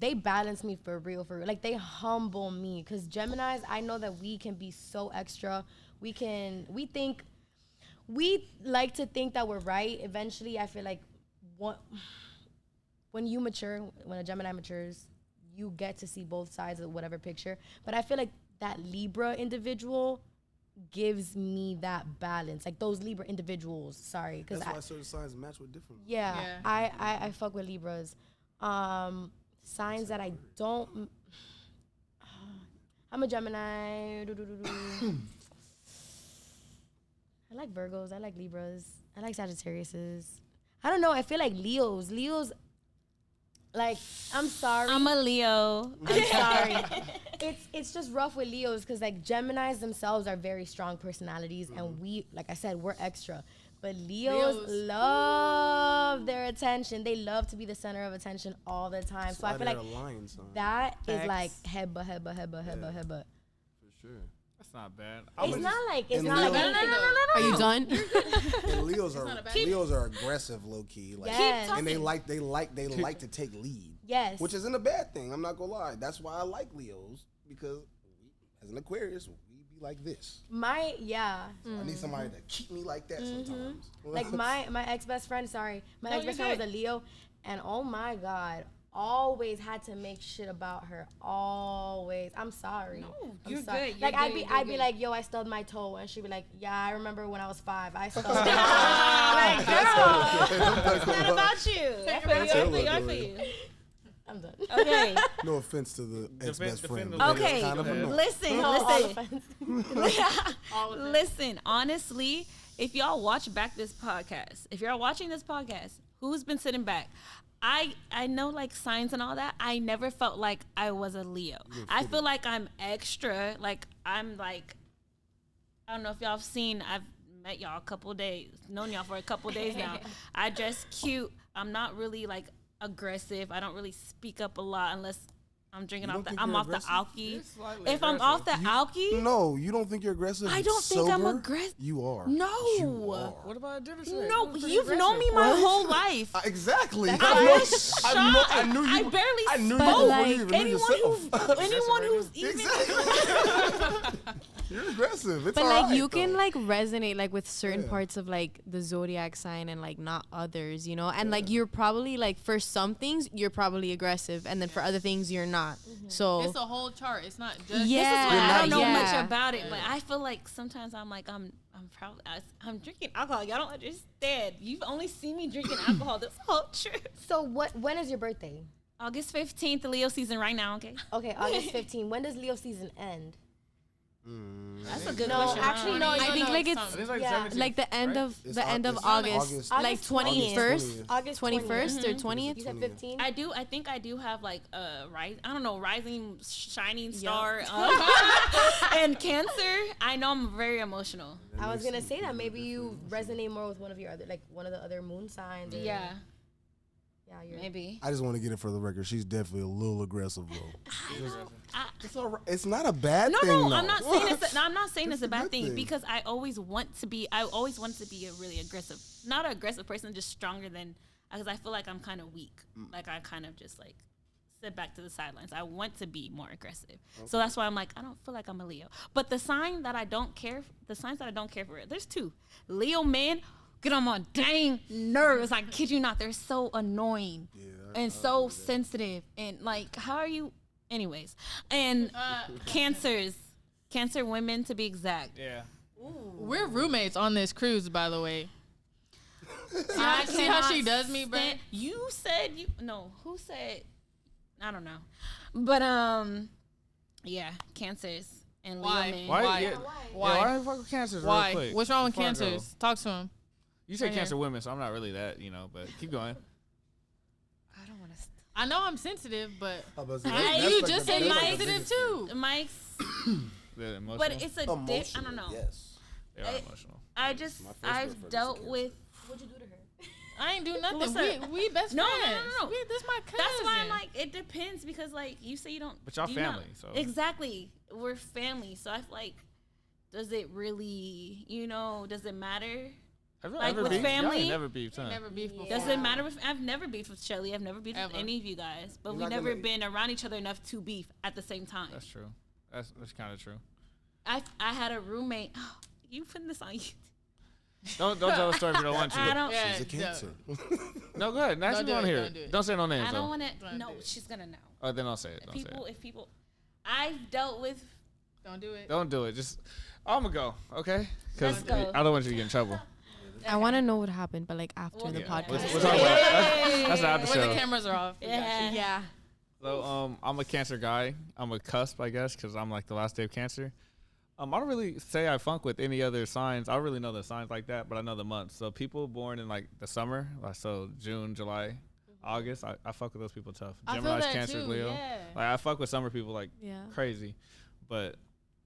they balance me for real. Like they humble me, because Geminis, I know that we can be so extra. We like to think that we're right. Eventually, I feel like when you mature, when a Gemini matures, you get to see both sides of whatever picture. But I feel like that Libra individual gives me that balance. Like those Libra individuals, sorry. Because that's why certain signs match with different. yeah, Yeah. I fuck with Libras. Signs that I don't. I'm a Gemini. I like Virgos. I like Libras. I like Sagittariuses. I don't know. I feel like Leos. Like, I'm sorry. I'm a Leo. I'm sorry. It's just rough with Leos because like Geminis themselves are very strong personalities, and we, like I said, we're extra. But Leos love their attention. They love to be the center of attention all the time. That's So I why feel they're like a lion sign. that is Facts. like heba. For sure. That's not bad. It's not like and anything. Leo- Are you done? And Leos are not a bad Leos are aggressive, low key. Like, Yes. and they like to take lead. Yes. Which isn't a bad thing. I'm not gonna lie. That's why I like Leos, because as an Aquarius, we be like this. I I need somebody to keep me like that sometimes. like my ex best friend. Sorry, my ex best friend was a Leo, and oh my god, always had to make shit about her. Always. I'm sorry. No, I'm you're sorry. good. You're Like good, I'd you're be good. like, yo, I stubbed my toe, and she'd be like, yeah, I remember when I was 5. I stubbed. Like, girl, it's not about you. I feel you. I'm done. Okay. No offense to the ex best friend. defend but the- it's Okay. kind of a no. Listen. All Listen. offense. Listen, honestly, if y'all watch back this podcast, if you're watching this podcast, who's been sitting back? I know like signs and all that. I never felt like I was a Leo. I feel like I'm extra. Like I'm like, I don't know if y'all have seen, I've met y'all a couple days, known y'all for a couple days now. I dress cute. I'm not really like aggressive. I don't really speak up a lot unless I'm drinking You off don't the think you're the aggressive? alky. You're slightly If I'm off the aggressive. alky, No, you don't think you're aggressive? I don't think I'm sober? aggressive. You are. No. You are. What about a different shit? no, You're pretty you've known me aggressive. my whole life. Exactly. I know- was I knew you. I barely I knew you spoke. before you even knew Anyone yourself. anyone who's even Exactly. You're aggressive. It's But all like right, you can though. like resonate like with certain Yeah. parts of like the zodiac sign and like not others, you know? And like you're probably like for some things you're probably aggressive and then for other things you're not. So It's a whole chart. It's not just. Yeah. This is why I not don't know yeah. much about it, but I feel like sometimes I'm like I'm proud. I'm drinking alcohol. Y'all don't understand. You've only seen me drinking alcohol this whole trip. So when is your birthday? August 15th, the Leo season right now. Okay, Okay, August 15. When does Leo season end? that's a good No, question. actually, no. I think like I it's think it's like Yeah. 17th, like the end right? of It's the end of it's August, like August 21st, August 21st or 20th. 20th. You said 15? I think I do have like a rising shining star and Cancer. I know I'm very emotional. I was gonna say that maybe you resonate more with one of the other moon signs. Or, Yeah, you're maybe. I just want to get it for the record. She's definitely a little aggressive, though. It's all right. It's not a bad No, thing. no, though. I'm not saying it's. I'm not saying It's it's a a bad good thing thing. because I always want to be. I always wanted to be a really aggressive, not an aggressive person, just stronger than. Because I feel like I'm kind of weak. Like I kind of just like sit back to the sidelines. I want to be more aggressive, so that's why I'm like I don't feel like I'm a Leo. But the signs that I don't care for, there's two. Leo men get on my dang nerves. I kid you not, they're so annoying and so sensitive and like how are you? Anyways, and Cancer women to be exact. Yeah. We're roommates on this cruise, by the way. I See how she cannot does me, bro? stand- You said you no. Who said? I don't know, but yeah, Cancers and Why? Leo men. Why? Why? Yeah. Why? Yeah, why the fuck with cancers? Real Why? quick, What's wrong with before I go? cancers? Talk to him. You say Right cancer here. women, so I'm not really that, but keep going. I don't want to. I know I'm sensitive, but I was about to say, I- that's you like just the- said that's you're like the sensitive biggest too. Mike's, The emotional. but it's a dip. I Emotional, don't know. Yes. They are emotional. I just My first girlfriend I've was dealt Cancer. with. What'd you do to her? I ain't do nothing. What's that? We best No, no, friends. no, no. This my cousin. That's why I'm like, it depends because like you say you don't. But y'all you know- family, so- exactly, we're family. So I feel like, does it really, does it matter? Have you like ever with beefed? Y'all family? ain't never beefed, huh? never beef before. Does it matter if I've never beefed with Shelly? I've never beefed Ever. with any of you guys, but You're we've not never gonna- been around each other enough to beef at the same time. That's true. That's kind of true. I had a roommate. You putting this on you? Don't tell a story if you don't want to. I don't. Yeah. She's a Cancer. No, go ahead. Naturally, do want to it, hear don't it. do it. Don't say no names. I though. don't want Don't to. No, do it. she's gonna know. Oh, then don't say it. Don't say it. If people, I've dealt with. Don't do it. Don't do it. Just I'm gonna go, okay? Let's go. I don't want you to get in trouble. I want to know what happened, but like after the Yeah. podcast. We'll talk about that's the after When the show. cameras are off. we got you. Yeah. Yeah. So I'm a Cancer guy. I'm a cusp, I guess, because I'm like the last day of Cancer. I don't really say I funk with any other signs. I don't really know the signs like that, but I know the months. So people born in like the summer, like so June, July, August, I fuck with those people tough. I feel Gemini's, that Cancer, too, Leo. yeah. Like I fuck with summer people like Yeah. crazy, but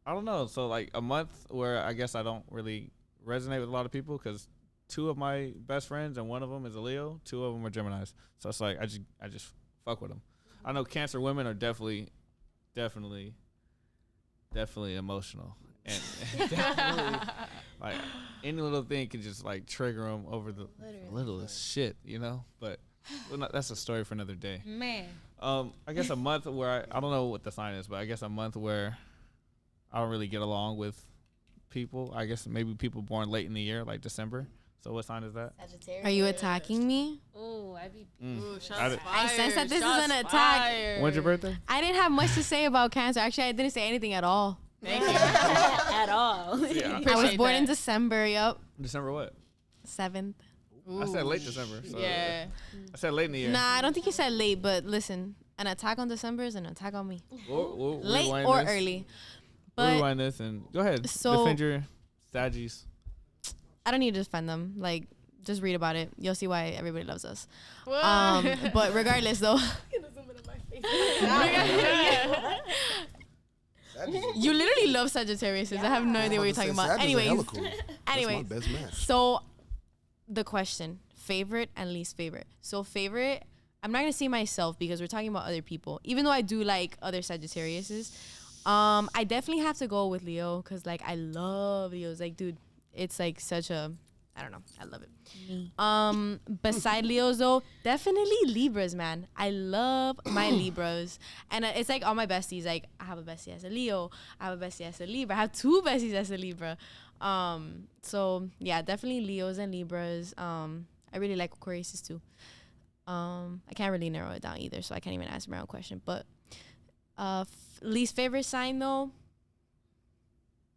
I don't know. So like a month where I guess I don't really resonate with a lot of people because 2 of my best friends and 1 of them is a Leo, 2 of them are Geminis. So it's like I just fuck with them. I know Cancer women are definitely emotional and definitely like any little thing can just like trigger them over the littlest shit, But that's a story for another day. Man. I guess a month where I don't know what the sign is, but I guess a month where I don't really get along with people. I guess maybe people born late in the year, like December. So what sign is that? Sagittarius. Are you attacking me? Oh, I be. Ooh, shots I did- I sense that fired, this is shots an attack. fired. When's your birthday? I didn't have much to say about Cancer. Actually, I didn't say anything at all. Thank you. At all. Yeah. I was Appreciate born in that. December. Yup, December what? 7th. I said late December. So Yeah. I said late in the year. Nah, I don't think you said late, but listen, an attack on December is an attack on me. We'll Late rewind or this. early. We'll But rewind this and go ahead. So- Defend your Saggies. I don't need to defend them. Like, just read about it. You'll see why everybody loves us. What? But regardless, though, you literally love Sagittarius. I have no idea what you're talking about. Anyways, anyways, That's my best match. so the question, favorite and least favorite. So favorite, I'm not gonna say myself because we're talking about other people. Even though I do like other Sagittariuses, I definitely have to go with Leo because like I love Leos. Like, dude, it's like such a I don't know. I love it. Beside Leos though, definitely Libras, man. I love my Libras, and it's like all my besties. Like I have a bestie as a Leo. I have a bestie as a Libra. I have 2 besties as a Libra. So yeah, definitely Leos and Libras. I really like Aquarius too. I can't really narrow it down either, so I can't even answer my own question. But least favorite sign though,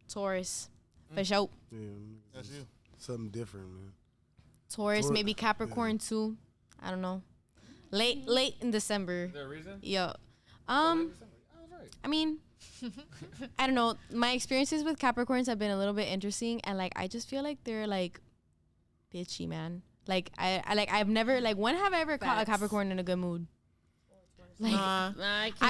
Taurus, for sure. Yeah, That's you. something different, man. Taurus, maybe Capricorn too. I don't know. Late in December. Is there a reason? Yeah. I was right. I mean, I don't know. My experiences with Capricorns have been a little bit interesting, and like I just feel like they're like bitchy, man. Like I've never like when have I ever caught a Capricorn in a good mood? Like I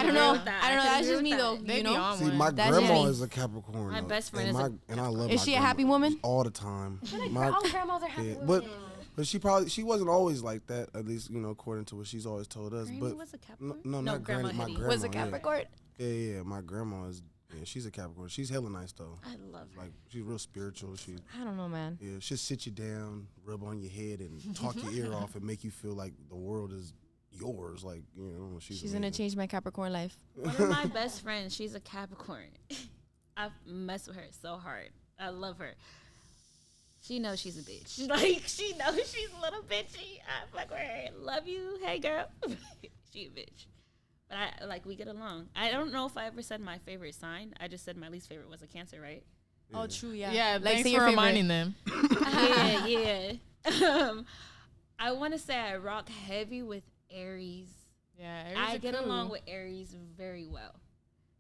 don't know. That. I don't know. That's just me that. though. They You be know. on See, one. my That's grandma just me. is a Capricorn. My though, best friend and is and I love. Is my she a grandma happy woman? all the time? All grandmas are happy Yeah, women. but she wasn't always like that. At least according to what she's always told us. Granny but was a Capricorn? no, No, not Grandma Granny. My Hetty. grandma Was a Capricorn. Yeah. My grandma is. Yeah, she's a Capricorn. She's hella nice though. I love her. Like she's real spiritual. She I don't know, man. she'll sit you down, rub on your head, and talk your ear off, and make you feel like the world is yours. Like she's She's gonna amazing. change my Capricorn life. One of my best friends, she's a Capricorn. I mess with her so hard. I love her. She knows she's a bitch. Like, she knows she's a little bitchy. I fuck with her. Love you. Hey, girl. She a bitch. But we get along. I don't know if I ever said my favorite sign. I just said my least favorite was a Cancer, right? Oh, true. Yeah. Yeah, Like, thanks say for your favorite. reminding them. Yeah. I want to say I rock heavy with Aries. Yeah, Aries I are get cool. along with Aries very well.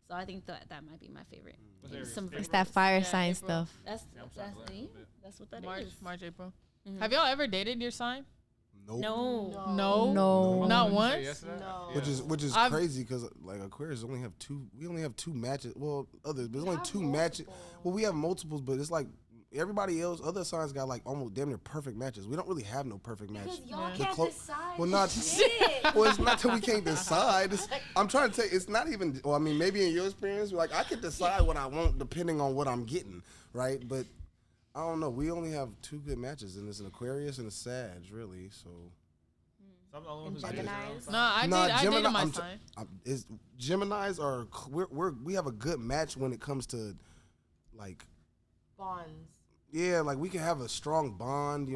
So I think that might be my favorite. What's Maybe Aries? some It's that fire Yeah, sign April. stuff. That's Yeah, I'm that's trying to laugh a little bit. that's what that is. March, April. Mhm. Have y'all ever dated your sign? Nope. No. No. No. Not Did you say once? yes to that? No. Yeah. Which is I've- crazy because like Aquarius only have 2. We only have 2 matches. Well, others, but there's only 2 matches. Well, we have multiples, but it's like everybody else. Other signs got like almost damn near perfect matches. We don't really have no perfect match. Because y'all Yeah. can't clo- decide. Well, not. shit. Well, it's not that we can't decide. I'm trying to tell you, it's not even. Well, I mean, maybe in your experience, like I can decide what I want depending on what I'm getting, right? But I don't know. We only have 2 good matches, and it's an Aquarius and a Sag, really. So. So I'm the only one who's And dated their own Geminis? sign. No, I Nah, dated Gemini- my I'm sign. Geminis are we have a good match when it comes to like Bonds. yeah, like we can have a strong bond,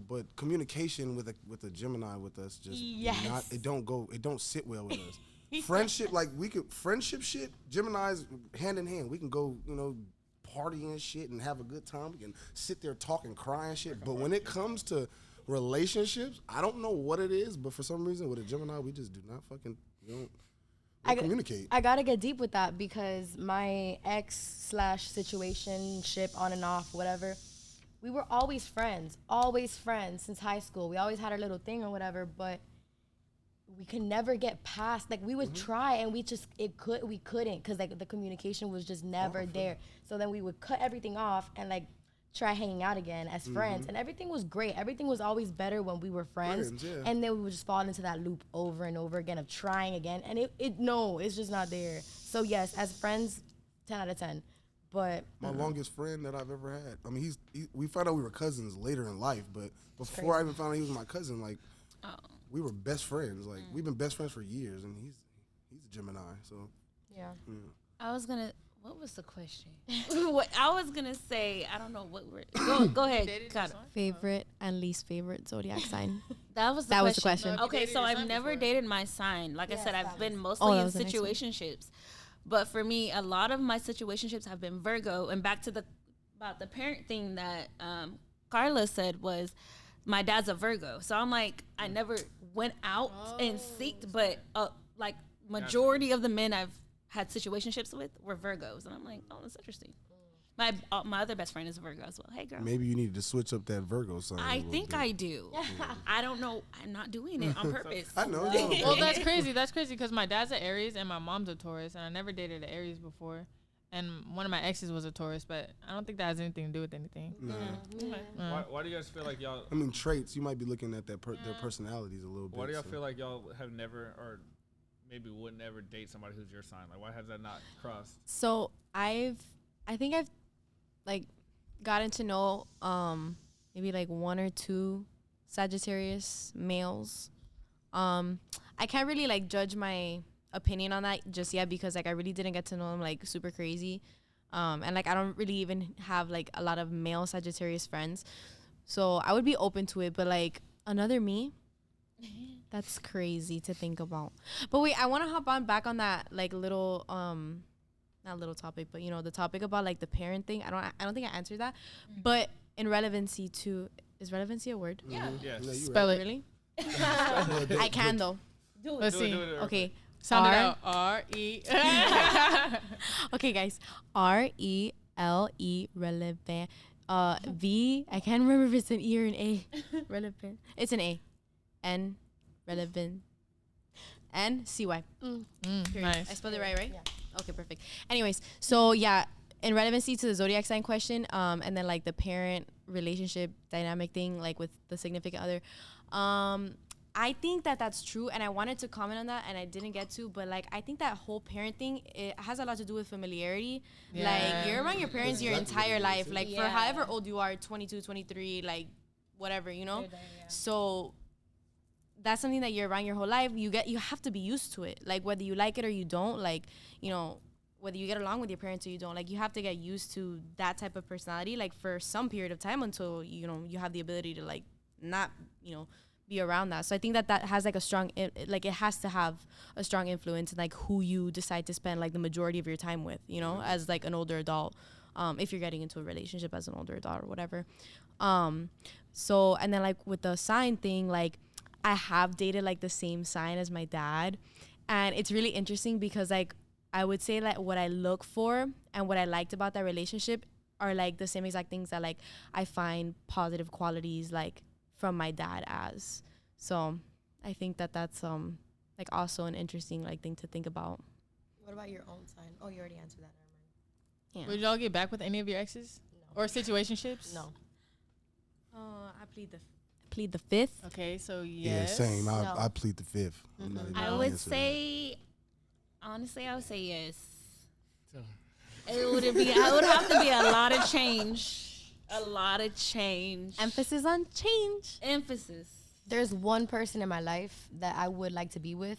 but communication with a Gemini with us just Yes. it don't sit well with us. Friendship, like friendship shit, Geminis hand in hand. We can go, party and shit and have a good time. We can sit there talk and cry and shit. But when it comes to relationships, I don't know what it is, but for some reason with a Gemini, we just do not fucking I got- communicate. I gotta get deep with that because my ex/situationship on and off, whatever, we were always friends since high school. We always had our little thing or whatever, but we could never get past. Like we would try and we couldn't because like the communication was just never there. So then we would cut everything off and like try hanging out again as friends, and everything was great. Everything was always better when we were friends, Friends, yeah. and then we would just fall into that loop over and over again of trying again, and it's just not there. So yes, as friends, 10 out of 10. But My longest friend that I've ever had. I mean, we found out we were cousins later in life, but before I even found out he was my cousin, like we were best friends. Like we've been best friends for years, and he's a Gemini. So yeah, What was the question? What I was gonna say, I don't know what we're. Go ahead. Dated your Got it. sign? Favorite and least favorite zodiac sign. That was the That was the question. question. No, if you Okay, dated so your I've sign never before. dated my sign. Like I said, I've been Oh, mostly that in was the next one. situationships. But for me, a lot of my situationships have been Virgo. And back to about the parent thing that Carla said was, my dad's a Virgo. So I'm like, I never went out and seeked, but like majority of the men I've had situationships with were Virgos. And I'm like, oh, that's interesting. My other best friend is a Virgo as well. Hey, girl. maybe you need to switch up that Virgo sign. I think I do. I don't know. I'm not doing it on purpose. I know. Well, that's crazy. That's crazy because my dad's an Aries and my mom's a Taurus, and I never dated an Aries before. And one of my exes was a Taurus, but I don't think that has anything to do with anything. No. Why do you guys feel like y'all? I mean, traits. You might be looking at their personalities a little bit. Why do y'all so. feel like y'all have never, or maybe would never date somebody who's your sign? Like, why has that not crossed? So I think I've like gotten to know maybe like 1 or 2 Sagittarius males. I can't really like judge my opinion on that just yet because like I really didn't get to know them like super crazy. And like I don't really even have like a lot of male Sagittarius friends. So I would be open to it, but like another me, that's crazy to think about. But wait, I want to hop on back on that like little not little topic, but you know, the topic about like the parent thing. I don't think I answered that. But in relevancy to, is relevancy a word? Yeah. Yes. No, you Spell right. it. Really? But I can though. Do it. Let's Do it, see. do it, do it. Okay. Sound it R- out. R-E. Okay, guys. RELE relevant. V. I can't remember if it's an E or an A. Relevant. It's an A. N. Relevant. N. CY. Period. I Nice. spelled it right? Yeah. Okay, perfect. Anyways, so yeah, in relevancy to the zodiac sign question, and then like the parent relationship dynamic thing, like with the significant other, I think that that's true, and I wanted to comment on that, and I didn't get to, but like I think that whole parent thing, it has a lot to do with familiarity. Yeah. Like you're around your parents your Exactly what entire it life, is. like for Yeah. however old you are, 22, 23, like whatever, you know. So that's something that you're around your whole life. You have to be used to it, like whether you like it or you don't, like, you know, whether you get along with your parents or you don't, like you have to get used to that type of personality, like for some period of time until, you know, you have the ability to like not, you know, be around that. So I think that that has like a strong, like it has to have a strong influence in like who you decide to spend like the majority of your time with, you know, as like an older adult, if you're getting into a relationship as an older adult or whatever. So, and then like with the sign thing, like I have dated like the same sign as my dad, and it's really interesting because like I would say like what I look for and what I liked about that relationship are like the same exact things that like I find positive qualities like from my dad as. So I think that that's like also an interesting like thing to think about. What about your own sign? Oh, you already answered that. Never mind. Yeah. Would y'all get back with any of your exes No. or situationships? No. I plead the fifth. Okay, so Yeah, yes. same. No. I plead the fifth. I'm not even I gonna would answer say, honestly, I would say yes. It would have to be a lot of change. A lot of change. Emphasis on change. Emphasis. There's one person in my life that I would like to be with,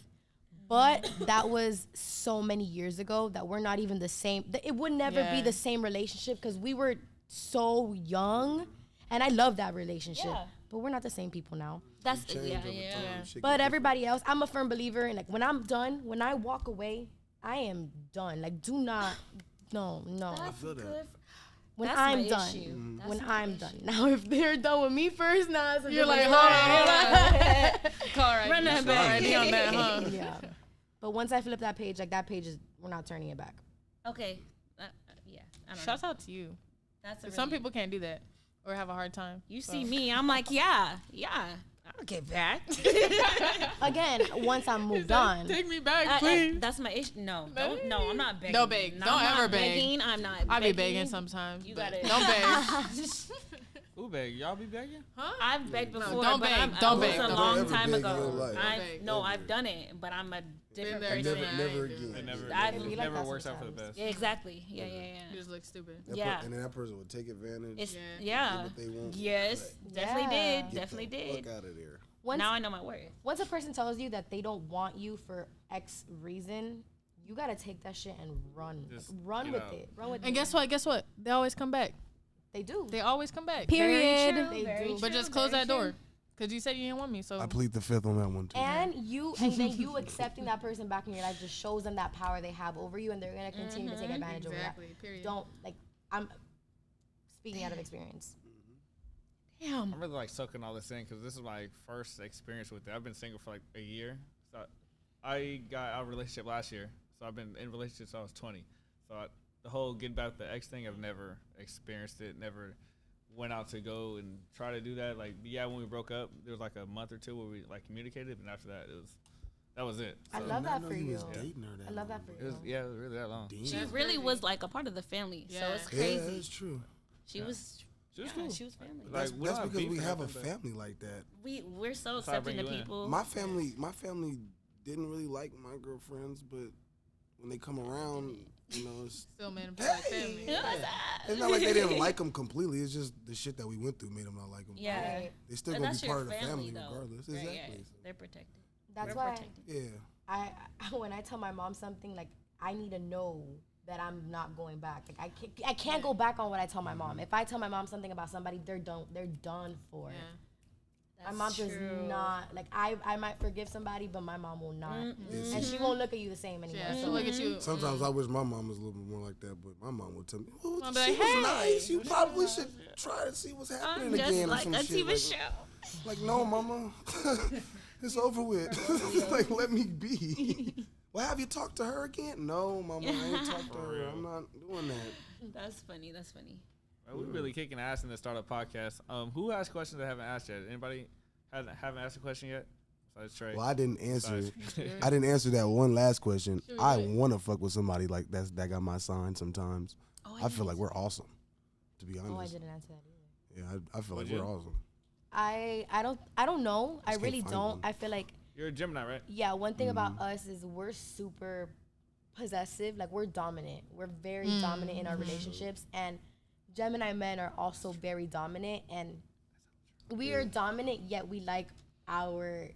but that was so many years ago that we're not even the same. It would never be Yeah. the same relationship because we were so young, and I love that relationship. Yeah. But we're not the same people now. That's Change yeah, over yeah. time. Shit But get everybody else, I'm a firm believer in like when I'm done, when I walk away, I am done. Like do not, no. That's feel that. good. When That's I'm my done. issue. That's When my I'm issue. done. Now if they're done with me first, nah, it's a You're like, different hold on, story. hold on. Call right. Run that back. Already on that, huh? Yeah. But once I flip that page, like that page is, we're not turning it back. Okay. Yeah. I don't Shouts know. out to you. That's a Some really- people can't do that or have a hard time. You see me, I'm like, yeah. I'll get back. Again, once I'm moved on. Take me back, please. That's my issue. No, don't, I'm not begging. Don't beg. No, Don't I'm ever not beg. begging. I'm not. I be begging sometimes. You but gotta. don't beg. Who beg? Y'all be begging? I've begged before. don't but beg. I'm, Don't it was beg. a Don't long ever time beg in ago. your life. Don't beg. No, I've done it, but I'm a different there, person. done that. Never It again. never, I've- it Be like never that works out for the sometimes. best. Yeah, exactly. Yeah. You just look stupid. Yeah. And then that person will take advantage. It's Yeah. yeah. Get what they want. Yes, Like, definitely Yeah. did. get Definitely the did. Fuck out of there. Once, Now I know my worth. once a person tells you that they don't want you for X reason, you gotta take that shit and run. Just Run get with out. it. Run with And it. guess what? Guess what? They always come back. They do. They always come back. Period. Very true, They very do. But true, just close very that door. true. Because you said you didn't want me. So I plead the fifth on that one too. And then you accepting that person back in your life just shows them that power they have over you, and they're gonna continue to take advantage over that. exactly. Period. Don't like. I'm speaking out of experience. Damn. I'm really like soaking all this in because this is my first experience with it. I've been single for like a year. So I got out of a relationship last year. So I've been in a relationship since I was 20. So the whole getting back with the ex thing, I've never experienced it. Never went out to go and try to do that. Like, yeah, when we broke up, there was like a month or two where we like communicated, and after that, that was it. I So love that for you. you. Was dating her that I love that long, for It was, you. yeah, it was really that long. Damn. She That's really crazy. was like a part of the family. So Yeah. it's Yeah, crazy. that's true. She was. She was yeah, cool. She was family. Like, That's, we that's don't have because beef we or have a nothing, but- family like that. We're so That's how I accepting bring of you in. people. My family didn't really like my girlfriends, but when they come around, you know, it's Still made him feel like family. it's not like they didn't like them completely. It's just the shit that we went through made them not like them. Yeah. Right. They still But gonna be that's part your of the family though. regardless. Right, Exactly. yeah. They're protected. That's They're why protected. Yeah. I when I tell my mom something, like I need to know that I'm not going back. Like I can't go back on what I tell my mom. If I tell my mom something about somebody, they're done for. Yeah. My mom does not like I might forgive somebody, but my mom will not, and she won't look at you the same anymore. Yeah, So she'll look at you. Sometimes I wish my mom was a little bit more like that, but my mom would tell me, "Oh, Mom she be like, was "Hey." nice. You probably should try to see what's happening Just again." like or a some TV shit. show. Like, no, mama, it's over with. Like, let me be. Well, have you talked to her again? No, mama, I ain't talked to her. I'm not doing that. That's funny. That's funny. We're really kicking ass in the startup podcast. Who asked questions that haven't asked yet? Anybody haven't asked a question yet? Besides Trey. Well, I didn't answer. Besides- I didn't answer that one last question. I want to fuck with somebody like that got my sign sometimes. Oh, I feel like we're awesome, to be honest. oh, I didn't answer that either. Yeah, I feel like Would we're you? awesome. I don't know. I Just really can't find don't. one. I feel like You're a Gemini, right? yeah. One thing about us is we're super possessive. Like we're dominant. We're very dominant in our relationships, and Gemini men are also very dominant. And we are dominant, yet we like our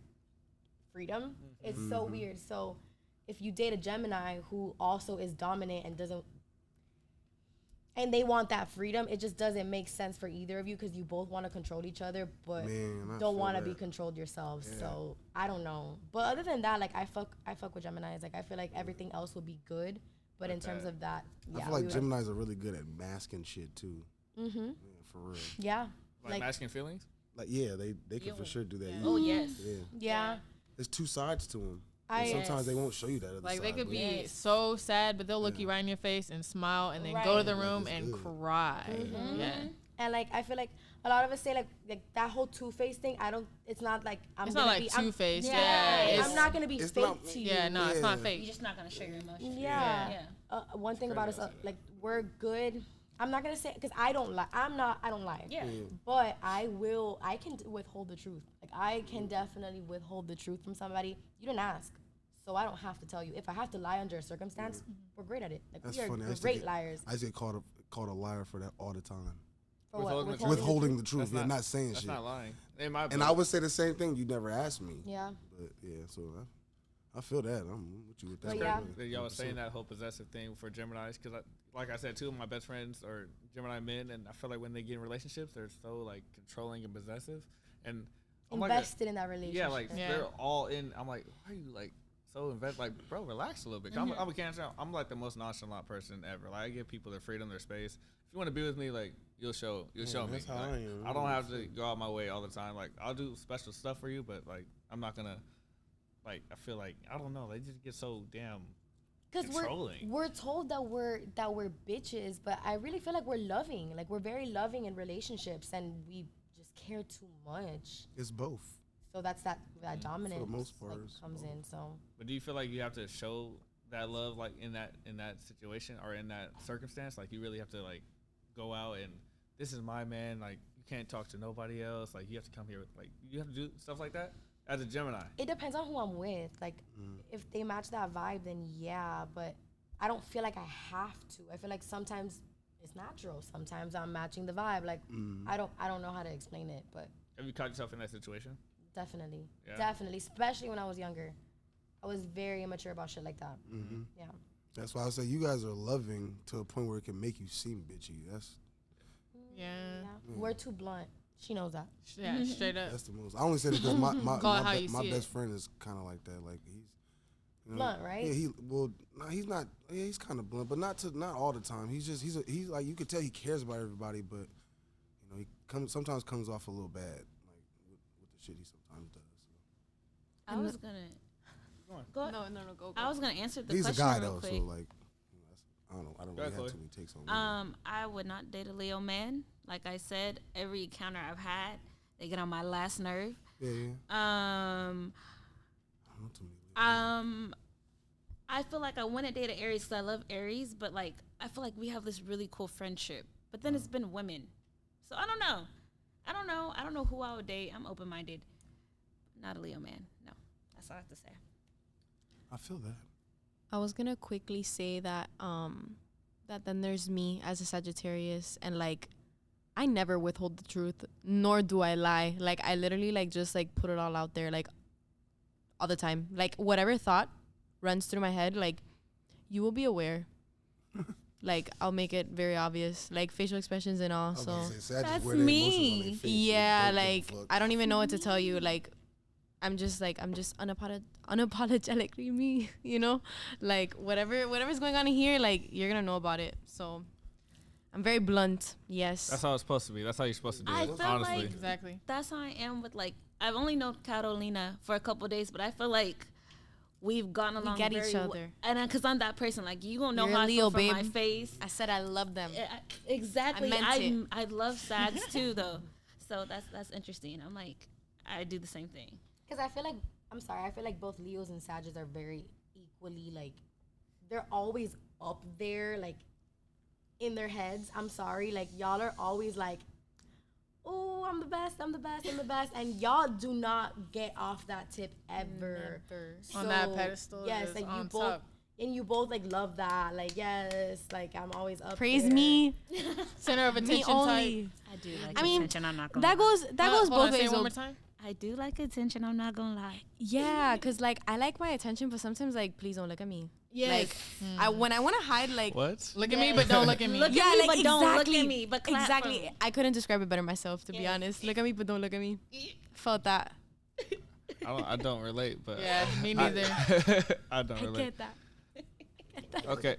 freedom. It's so weird. So if you date a Gemini who also is dominant and doesn't, and they want that freedom, it just doesn't make sense for either of you because you both want to control each other, but Man, I don't feel want to be that. controlled yourselves. Yeah. So I don't know. But other than that, like I fuck with Geminis. Like I feel like everything else would be good, but in terms of that, yeah, I feel like we would- Geminis are really good at masking shit too. Mm-hmm. Yeah, for real. Yeah. Like masking feelings? Like yeah, they can for sure do that. Oh yes. Yeah. Yeah. There's two sides to them. I- Sometimes they won't show you that other Like side. they could but- be Yes. so sad, but they'll look you right in your face and smile, and then go to the room Like, and it's good. cry. Yeah, And like I feel like a lot of us say like that whole two-faced thing. I don't. It's not like I'm. it's gonna not like be, I'm- two-faced. Yeah, Yeah, I'm not gonna be it's fake not- to you. Yeah, no, it's not Yeah. fake. You're just not gonna show your emotions. Yeah. Yeah. One thing about us, like we're good. I'm not gonna say because I don't lie. I don't lie. Yeah. But I will. I can withhold the truth. Like I can definitely withhold the truth from somebody. You didn't ask, so I don't have to tell you. If I have to lie under a circumstance, we're great at it. Like That's we are funny. I used to great get- liars. I used to get called a liar for that all the time. For what? Withholding the truth. Withholding the truth. That's Yeah, not- not saying That's shit. not lying. In my And book. I would say the same thing. You never asked me. Yeah. But yeah, so I feel that. I'm with you with that. But yeah. that y'all was saying that whole possessive thing for Geminis because, like I said, two of my best friends are Gemini men, and I feel like when they get in relationships, they're so like controlling and possessive, and I'm like Invested in that relationship. yeah, like Yeah. they're all in. I'm like, why are you like so invested? Like, bro, relax a little bit. 'Cause I'm a Cancer. I'm like the most nonchalant person ever. Like, I give people their freedom, their space. If you want to be with me, like you'll show me. that's how Like, I am. I don't have to go out my way all the time. Like, I'll do special stuff for you, but like I'm not gonna. Like I feel like I don't know. They just get so damn. Because controlling. we're told that we're bitches, but I really feel like we're loving. Like we're very loving in relationships, and we just care too much. It's both. So that's that dominance most part, like, it's comes both. in. So But do you feel like you have to show that love like in that situation or in that circumstance? Like you really have to like go out and this is my man. Like you can't talk to nobody else. Like you have to come here with like you have to do stuff like that as a Gemini. it depends on who I'm with. Like if they match that vibe, then yeah. But I don't feel like I have to. I feel like sometimes it's natural. Sometimes I'm matching the vibe. Like I don't know how to explain it, but Have you caught yourself in that situation? definitely, Yeah. definitely, especially when I was younger. I was very immature about shit like that. Yeah. That's why I say you guys are loving to a point where it can make you seem bitchy. Yeah, We're too blunt. She knows that. yeah, straight up. That's the most. I only say that because my Call it how you my see best it. friend is kind of like that. Like he's Blunt, right? Yeah, he's not. Yeah, he's kind of blunt, but not all the time. He's like you could tell he cares about everybody, but you know he sometimes comes off a little bad, like with the shit he sometimes does. So. I was gonna. Go. No, go. I was gonna answer the He's a question guy real though, quick. so like I don't know. I don't Go really ahead, have Chloe. too many takes on women. I would not date a Leo man. Like I said, every encounter I've had, they get on my last nerve. Yeah. I don't know too many. I feel like I want to date an Aries because I love Aries, but like I feel like we have this really cool friendship. But then it's been women, so I don't know. I don't know who I would date. I'm open minded. Not a Leo man. No, that's all I have to say. I feel that. I was gonna quickly say that that then there's me as a Sagittarius, and like I never withhold the truth, nor do I lie. Like I literally like just like put it all out there, like all the time. Like whatever thought runs through my head, like you will be aware. Like I'll make it very obvious, like facial expressions and all. So That's me. yeah, like I don't even know what to tell you. Like I'm just unapologetically me, you know? Like whatever's going on in here, like you're gonna know about it. So I'm very blunt. Yes. That's how it's supposed to be. That's how you're supposed to do I it. feel Honestly. like Exactly. that's how I am with like I've only known Carolina for a couple days, but I feel like we've gone along. We get each very other. And because I'm that person, like you gonna know You're how a I Leo, feel from my babe. face. I said I love them. Exactly. I meant I love Sags too, though. So that's interesting. I'm like, I do the same thing. Because I feel like, I'm sorry, I feel like both Leos and Sagittarius are very equally, like, they're always up there, like, in their heads. I'm sorry. Like, y'all are always like, oh, I'm the best, I'm the best, I'm the best. And y'all do not get off that tip ever. Never. On that pedestal, Yes, is like you on both. top. And you both like love that. Like, yes, like I'm always up Praise there. me. Center of Me attention only. type. I do like I mean, attention. I'm not gonna. That goes Hold both on, say ways. it one though. more time. I do like attention. I'm not gonna lie. Yeah, cause like I like my attention, but sometimes like please don't look at me. Yes. Like when I want to hide, like What? Look at me, but don't look at me. Look yeah, at me, like but don't look exactly, at me. But clap for exactly. me. I couldn't describe it better myself, to be Yes. honest. Look at me, but don't look at me. Felt that. I don't relate, but Yeah, me neither. I don't I relate. get that. Okay.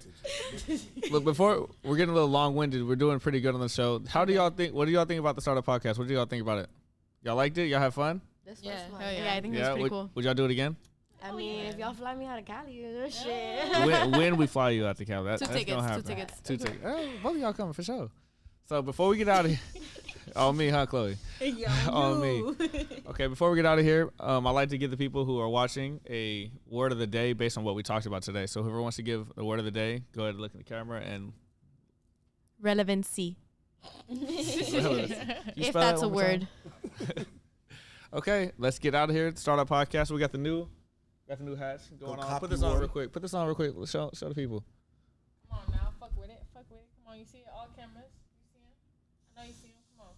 Look, before we're getting a little long-winded, we're doing pretty good on the show. How do y'all think? What do y'all think about the startup podcast? What do y'all think about it? Y'all liked it? Y'all have fun? This Yeah. first one. Hell Yeah, I think that's Yeah. pretty Would, cool. would y'all do it again? I mean, if y'all fly me out of Cali, shit. when we fly you out to Cal, that's Two gonna happen. tickets. Two tickets. Oh, both of y'all coming for sure. So before we get out of here, on me, huh, Chloe? On me. Okay, before we get out of here, I'd like to give the people who are watching a word of the day based on what we talked about today. So whoever wants to give the word of the day, go ahead and look in the camera and. Relevancy. You If spell that's that a one more word. time? Okay, let's get out of here. Start our podcast. We got the new hats going Go on. copy Put this on one. real quick. Put this on real quick. Let's show the people. Come on now, fuck with it. Fuck with it. Come on, you see it, all cameras. You see him? I know you see him. Come on.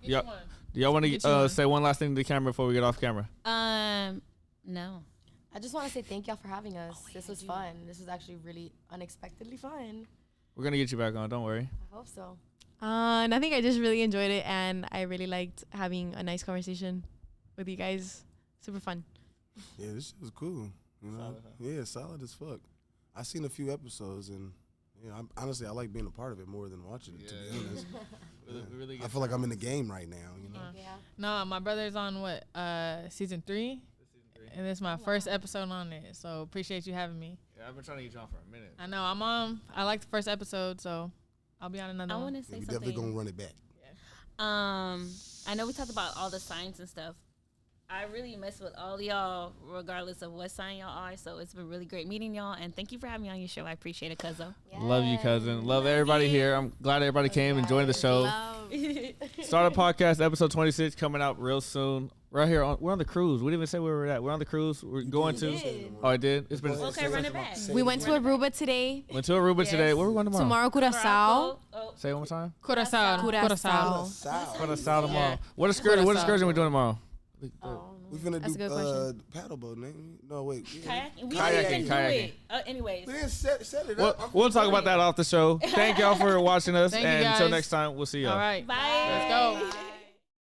Get Yep. you one. Do y'all want Get you to one. say one last thing to the camera before we get off camera? No. I just want to say thank y'all for having us. This was fun. This was actually really unexpectedly fun. We're gonna get you back on. Don't worry. I hope so. And I think I just really enjoyed it, and I really liked having a nice conversation with you guys. Super fun. Yeah, this shit was cool. You know, Solid, huh? yeah, solid as fuck. I seen a few episodes, and yeah, honestly, I like being a part of it more than watching it. To be honest, Really I feel like I'm in the game right now. You know, Yeah. No, my brother's on what? Season 3? And this is my first episode on it. So appreciate you having me. Yeah, I've been trying to get you on for a minute. I know I'm on. I like the first episode, so I'll be on another I one. want to yeah, say we definitely something. gonna run it back. I know we talked about all the signs and stuff. I really mess with all y'all, regardless of what sign y'all are. So it's been really great meeting y'all, and thank you for having me on your show. I appreciate it, cuzzo. Love you, cousin. Love everybody here. I'm glad everybody came and joined the show. Startup podcast episode 26 coming out real soon. Right here, we're on the cruise. We didn't even say where we're at. We're on the cruise. We're going to. Oh, I did. It's been. Okay, run it back. We went to Aruba today. Went to Aruba today. Where we going tomorrow? Tomorrow, Curacao. Oh, Say it one more time. Curacao. Curacao. Curacao tomorrow. What excursion? What excursion we doing tomorrow? We finna That's a do good question. paddleboat, name? No, wait. kayaking. We Kayaking, didn't even do kayaking. it. Anyways. We didn't set it We'll, up. we'll talk about that off the show. Thank y'all for watching us. Thank you, And until guys. next time, we'll see y'all. All right. Bye. Let's go.